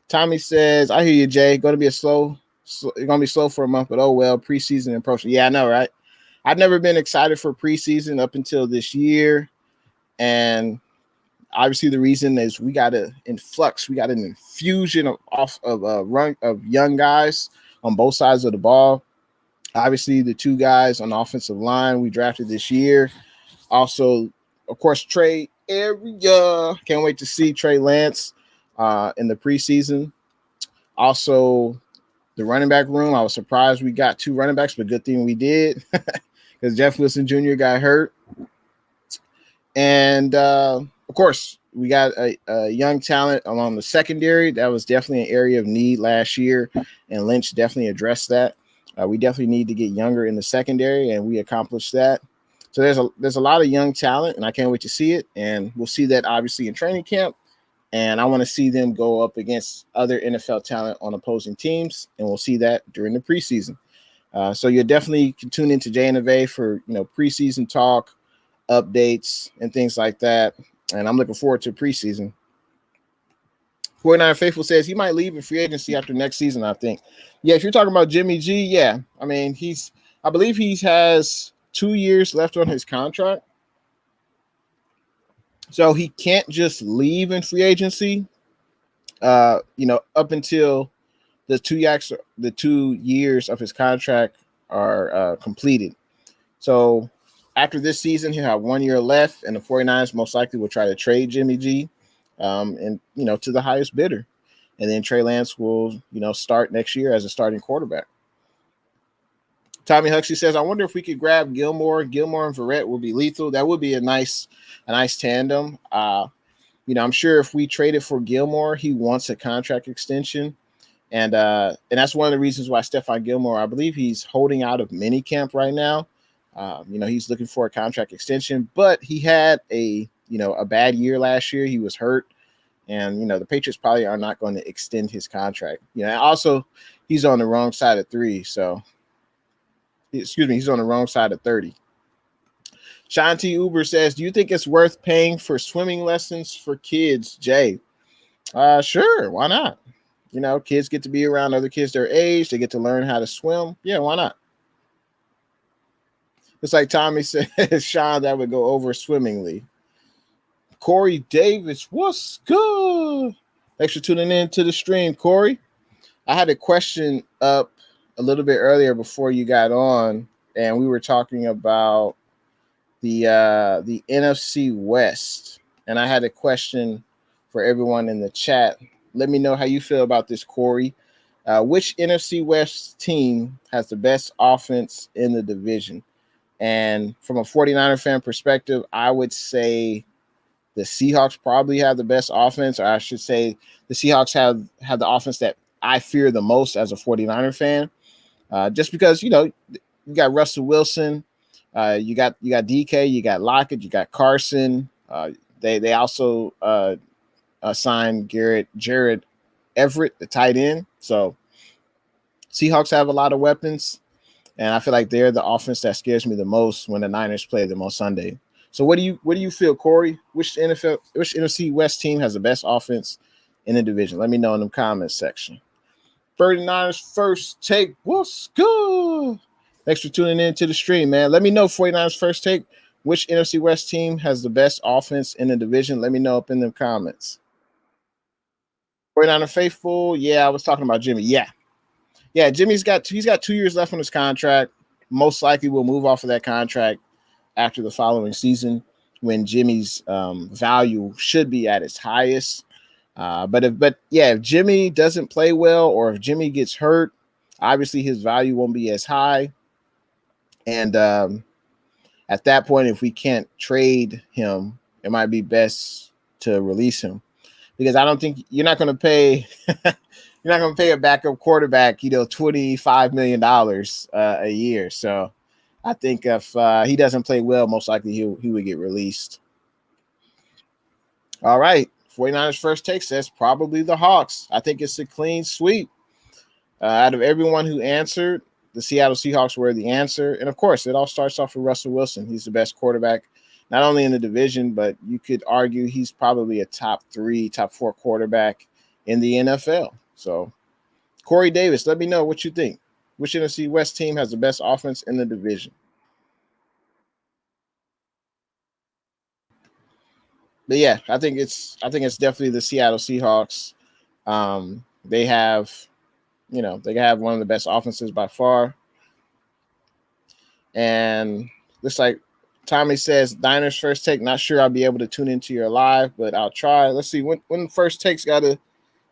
Tommy says, I hear you, Jay. Going to be slow for a month, but oh well, preseason approaching. Yeah, I know, right? I've never been excited for preseason up until this year. And obviously the reason is we got an influx. We got an infusion of young guys on both sides of the ball. Obviously, the two guys on the offensive line we drafted this year. Also, of course, Trey Area. Can't wait to see Trey Lance in the preseason. Also, the running back room. I was surprised we got two running backs, but good thing we did because Jeff Wilson Jr. got hurt. And, of course, we got a young talent along the secondary. That was definitely an area of need last year, and Lynch definitely addressed that. We definitely need to get younger in the secondary, and we accomplished that. So there's a lot of young talent, and I can't wait to see it. And we'll see that obviously in training camp. And I want to see them go up against other NFL talent on opposing teams, and we'll see that during the preseason. So you definitely can tune into J and A for preseason talk, updates, and things like that. And I'm looking forward to preseason. 49 Faithful says he might leave in free agency after next season, I think. Yeah, if you're talking about Jimmy G, yeah. I mean, I believe he has 2 years left on his contract. So he can't just leave in free agency, up until the 2 years of his contract are completed. So after this season, he'll have 1 year left, and the 49ers most likely will try to trade Jimmy G and to the highest bidder. And then Trey Lance will, start next year as a starting quarterback. Tommy Huxley says, I wonder if we could grab Gilmore. Gilmore and Verrett would be lethal. That would be a nice tandem. I'm sure if we traded for Gilmore, he wants a contract extension. And that's one of the reasons why Stephon Gilmore, I believe he's holding out of minicamp right now. He's looking for a contract extension, but he had a bad year last year. He was hurt. And, the Patriots probably are not going to extend his contract. Also, he's on the wrong side of 3. So, he's on the wrong side of 30. Shanti Uber says, do you think it's worth paying for swimming lessons for kids, Jay? Sure. Why not? Kids get to be around other kids their age. They get to learn how to swim. Yeah, why not? It's like Tommy says, Sean, that would go over swimmingly. Corey Davis, what's good? Thanks for tuning in to the stream, Corey. I had a question up a little bit earlier before you got on, and we were talking about the NFC West, and I had a question for everyone in the chat. Let me know how you feel about this, Corey. Which NFC West team has the best offense in the division? And from a 49er fan perspective, I would say the Seahawks probably have the best offense, or I should say the Seahawks have the offense that I fear the most as a 49er fan. Just because, you got Russell Wilson, you got DK, you got Lockett, you got Carson. They also signed Jared Everett, the tight end. So Seahawks have a lot of weapons, and I feel like they're the offense that scares me the most when the Niners play them on Sunday. So what do you feel, Corey? Which NFC West team has the best offense in the division? Let me know in the comments section. 49ers First Take, what's good? Thanks for tuning in to the stream, man. Let me know, 49ers First Take, which NFC West team has the best offense in the division? Let me know up in the comments. 49er Faithful, yeah, I was talking about Jimmy. Yeah, Jimmy's got 2 years left on his contract. Most likely will move off of that contract after the following season when Jimmy's value should be at its highest. But if Jimmy doesn't play well, or if Jimmy gets hurt, obviously his value won't be as high. And at that point, if we can't trade him, it might be best to release him, because I don't think you're not going to pay a backup quarterback, $25 million a year. So I think if he doesn't play well, most likely he would get released. All right. 49ers First Take says probably the Hawks. I think it's a clean sweep. Out of everyone who answered, the Seattle Seahawks were the answer. And, of course, it all starts off with Russell Wilson. He's the best quarterback, not only in the division, but you could argue he's probably a top 3, top 4 quarterback in the NFL. So, Corey Davis, let me know what you think. Which NFC West team has the best offense in the division? But yeah, I think it's definitely the Seattle Seahawks. They have one of the best offenses by far. And looks like Tommy says, Diners First Take. Not sure I'll be able to tune into your live, but I'll try. Let's see when First Take's got a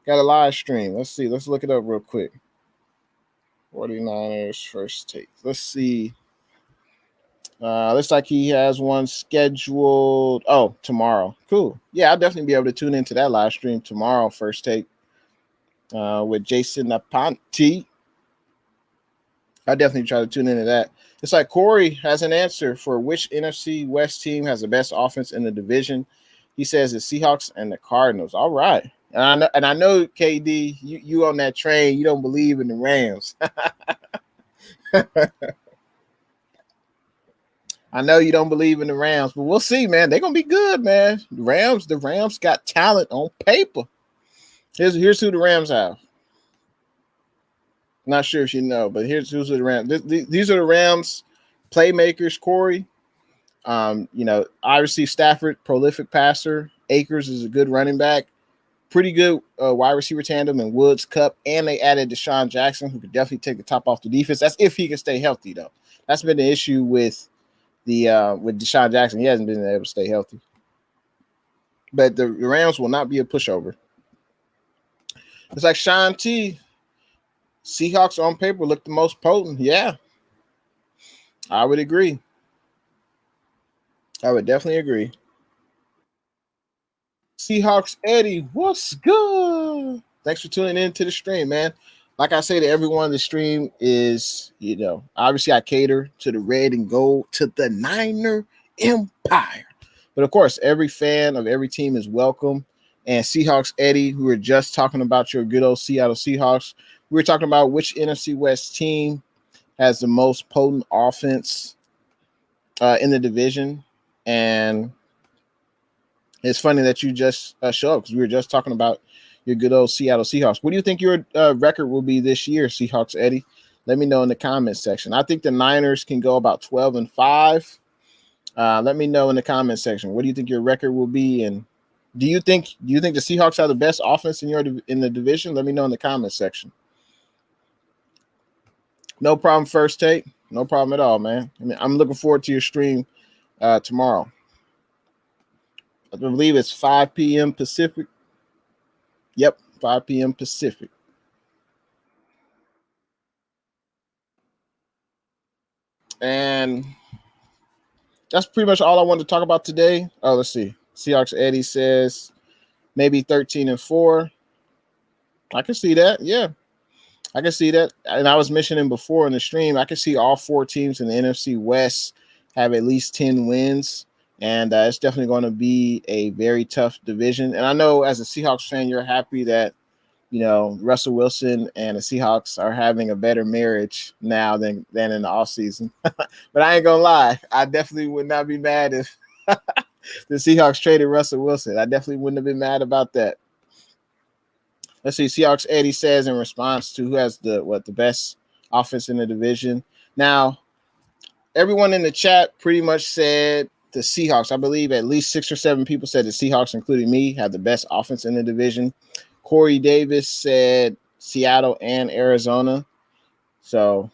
live stream. Let's see. Let's look it up real quick. 49ers First Take. Let's see. Looks like he has one scheduled. Oh, tomorrow. Cool. Yeah, I'll definitely be able to tune into that live stream tomorrow. First Take with Jason Aponte. I'll definitely try to tune into that. It's like Corey has an answer for which NFC West team has the best offense in the division. He says the Seahawks and the Cardinals. All right. And I know KD, you on that train. You don't believe in the Rams. I know you don't believe in the Rams, but we'll see, man. They're gonna be good, man. The Rams got talent on paper. Here's who the Rams have. Not sure if you know, but here's who's the Rams. These are the Rams playmakers, Corey. Obviously Stafford, prolific passer. Akers is a good running back. Pretty good wide receiver tandem in Woods, Cup, and they added Deshaun Jackson, who could definitely take the top off the defense. That's if he can stay healthy, though. That's been the issue with Deshaun Jackson. He hasn't been able to stay healthy. But the Rams will not be a pushover. It's like Sean T. Seahawks on paper look the most potent. Yeah, I would agree. I would definitely agree. Seahawks Eddie, what's good? Thanks for tuning in to the stream, man. Like I say to everyone, the stream is, obviously I cater to the red and gold, to the Niner Empire. But of course, every fan of every team is welcome. And Seahawks Eddie, we were just talking about your good old Seattle Seahawks. We were talking about which NFC West team has the most potent offense in the division. And it's funny that you just show up because we were just talking about your good old Seattle Seahawks. What do you think your record will be this year, Seahawks Eddie? Let me know in the comments section. I think the Niners can go about 12-5. Let me know in the comments section. What do you think your record will be? And do you think the Seahawks have the best offense in the division? Let me know in the comments section. No problem, First Take. No problem at all, man. I'm looking forward to your stream tomorrow. I believe it's 5 p.m. Pacific. Yep, 5 p.m. Pacific. And that's pretty much all I wanted to talk about today. Oh, let's see. Seahawks Eddie says maybe 13-4. I can see that. Yeah, I can see that. And I was mentioning before in the stream, I can see all four teams in the NFC West have at least 10 wins. And it's definitely going to be a very tough division. And I know as a Seahawks fan, you're happy that, Russell Wilson and the Seahawks are having a better marriage now than in the offseason. But I ain't going to lie. I definitely would not be mad if the Seahawks traded Russell Wilson. I definitely wouldn't have been mad about that. Let's see. Seahawks Eddie says in response to who has the best offense in the division. Now, everyone in the chat pretty much said the Seahawks. I believe at least 6 or 7 people said the Seahawks, including me, have the best offense in the division. Corey Davis said Seattle and Arizona. So,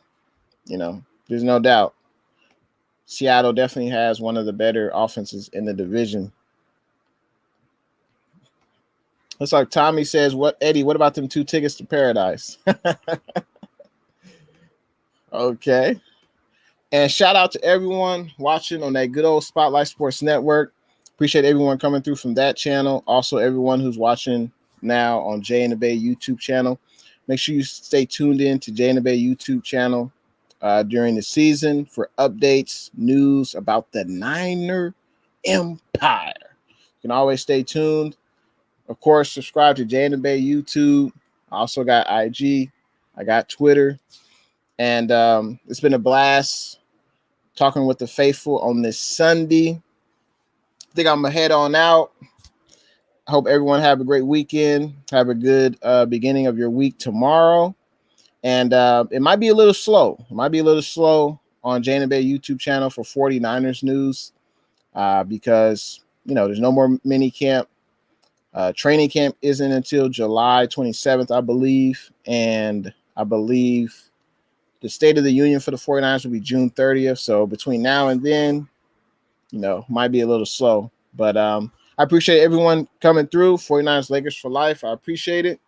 there's no doubt. Seattle definitely has one of the better offenses in the division. Looks like Tommy says, Eddie, what about them 2 tickets to paradise? Okay. And shout out to everyone watching on that good old Spotlight Sports Network. Appreciate everyone coming through from that channel. Also, everyone who's watching now on Jay and the Bay YouTube channel. Make sure you stay tuned in to Jay and the Bay YouTube channel during the season for updates, news about the Niner Empire. You can always stay tuned. Of course, subscribe to Jay and the Bay YouTube. I also got IG. I got Twitter. And it's been a blast talking with the faithful on this Sunday. I think I'm going to head on out. I hope everyone have a great weekend. Have a good beginning of your week tomorrow. And it might be a little slow. It might be a little slow on Jay and the Bay YouTube channel for 49ers news because, there's no more mini camp. Training camp isn't until July 27th, I believe. And I believe the State of the Union for the 49ers will be June 30th. So between now and then, might be a little slow. But I appreciate everyone coming through. 49ers Lakers for life. I appreciate it.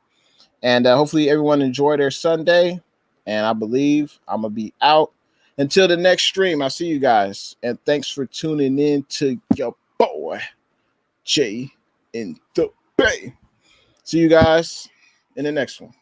And hopefully everyone enjoyed their Sunday. And I believe I'm going to be out until the next stream. I'll see you guys. And thanks for tuning in to your boy, Jay in the Bay. See you guys in the next one.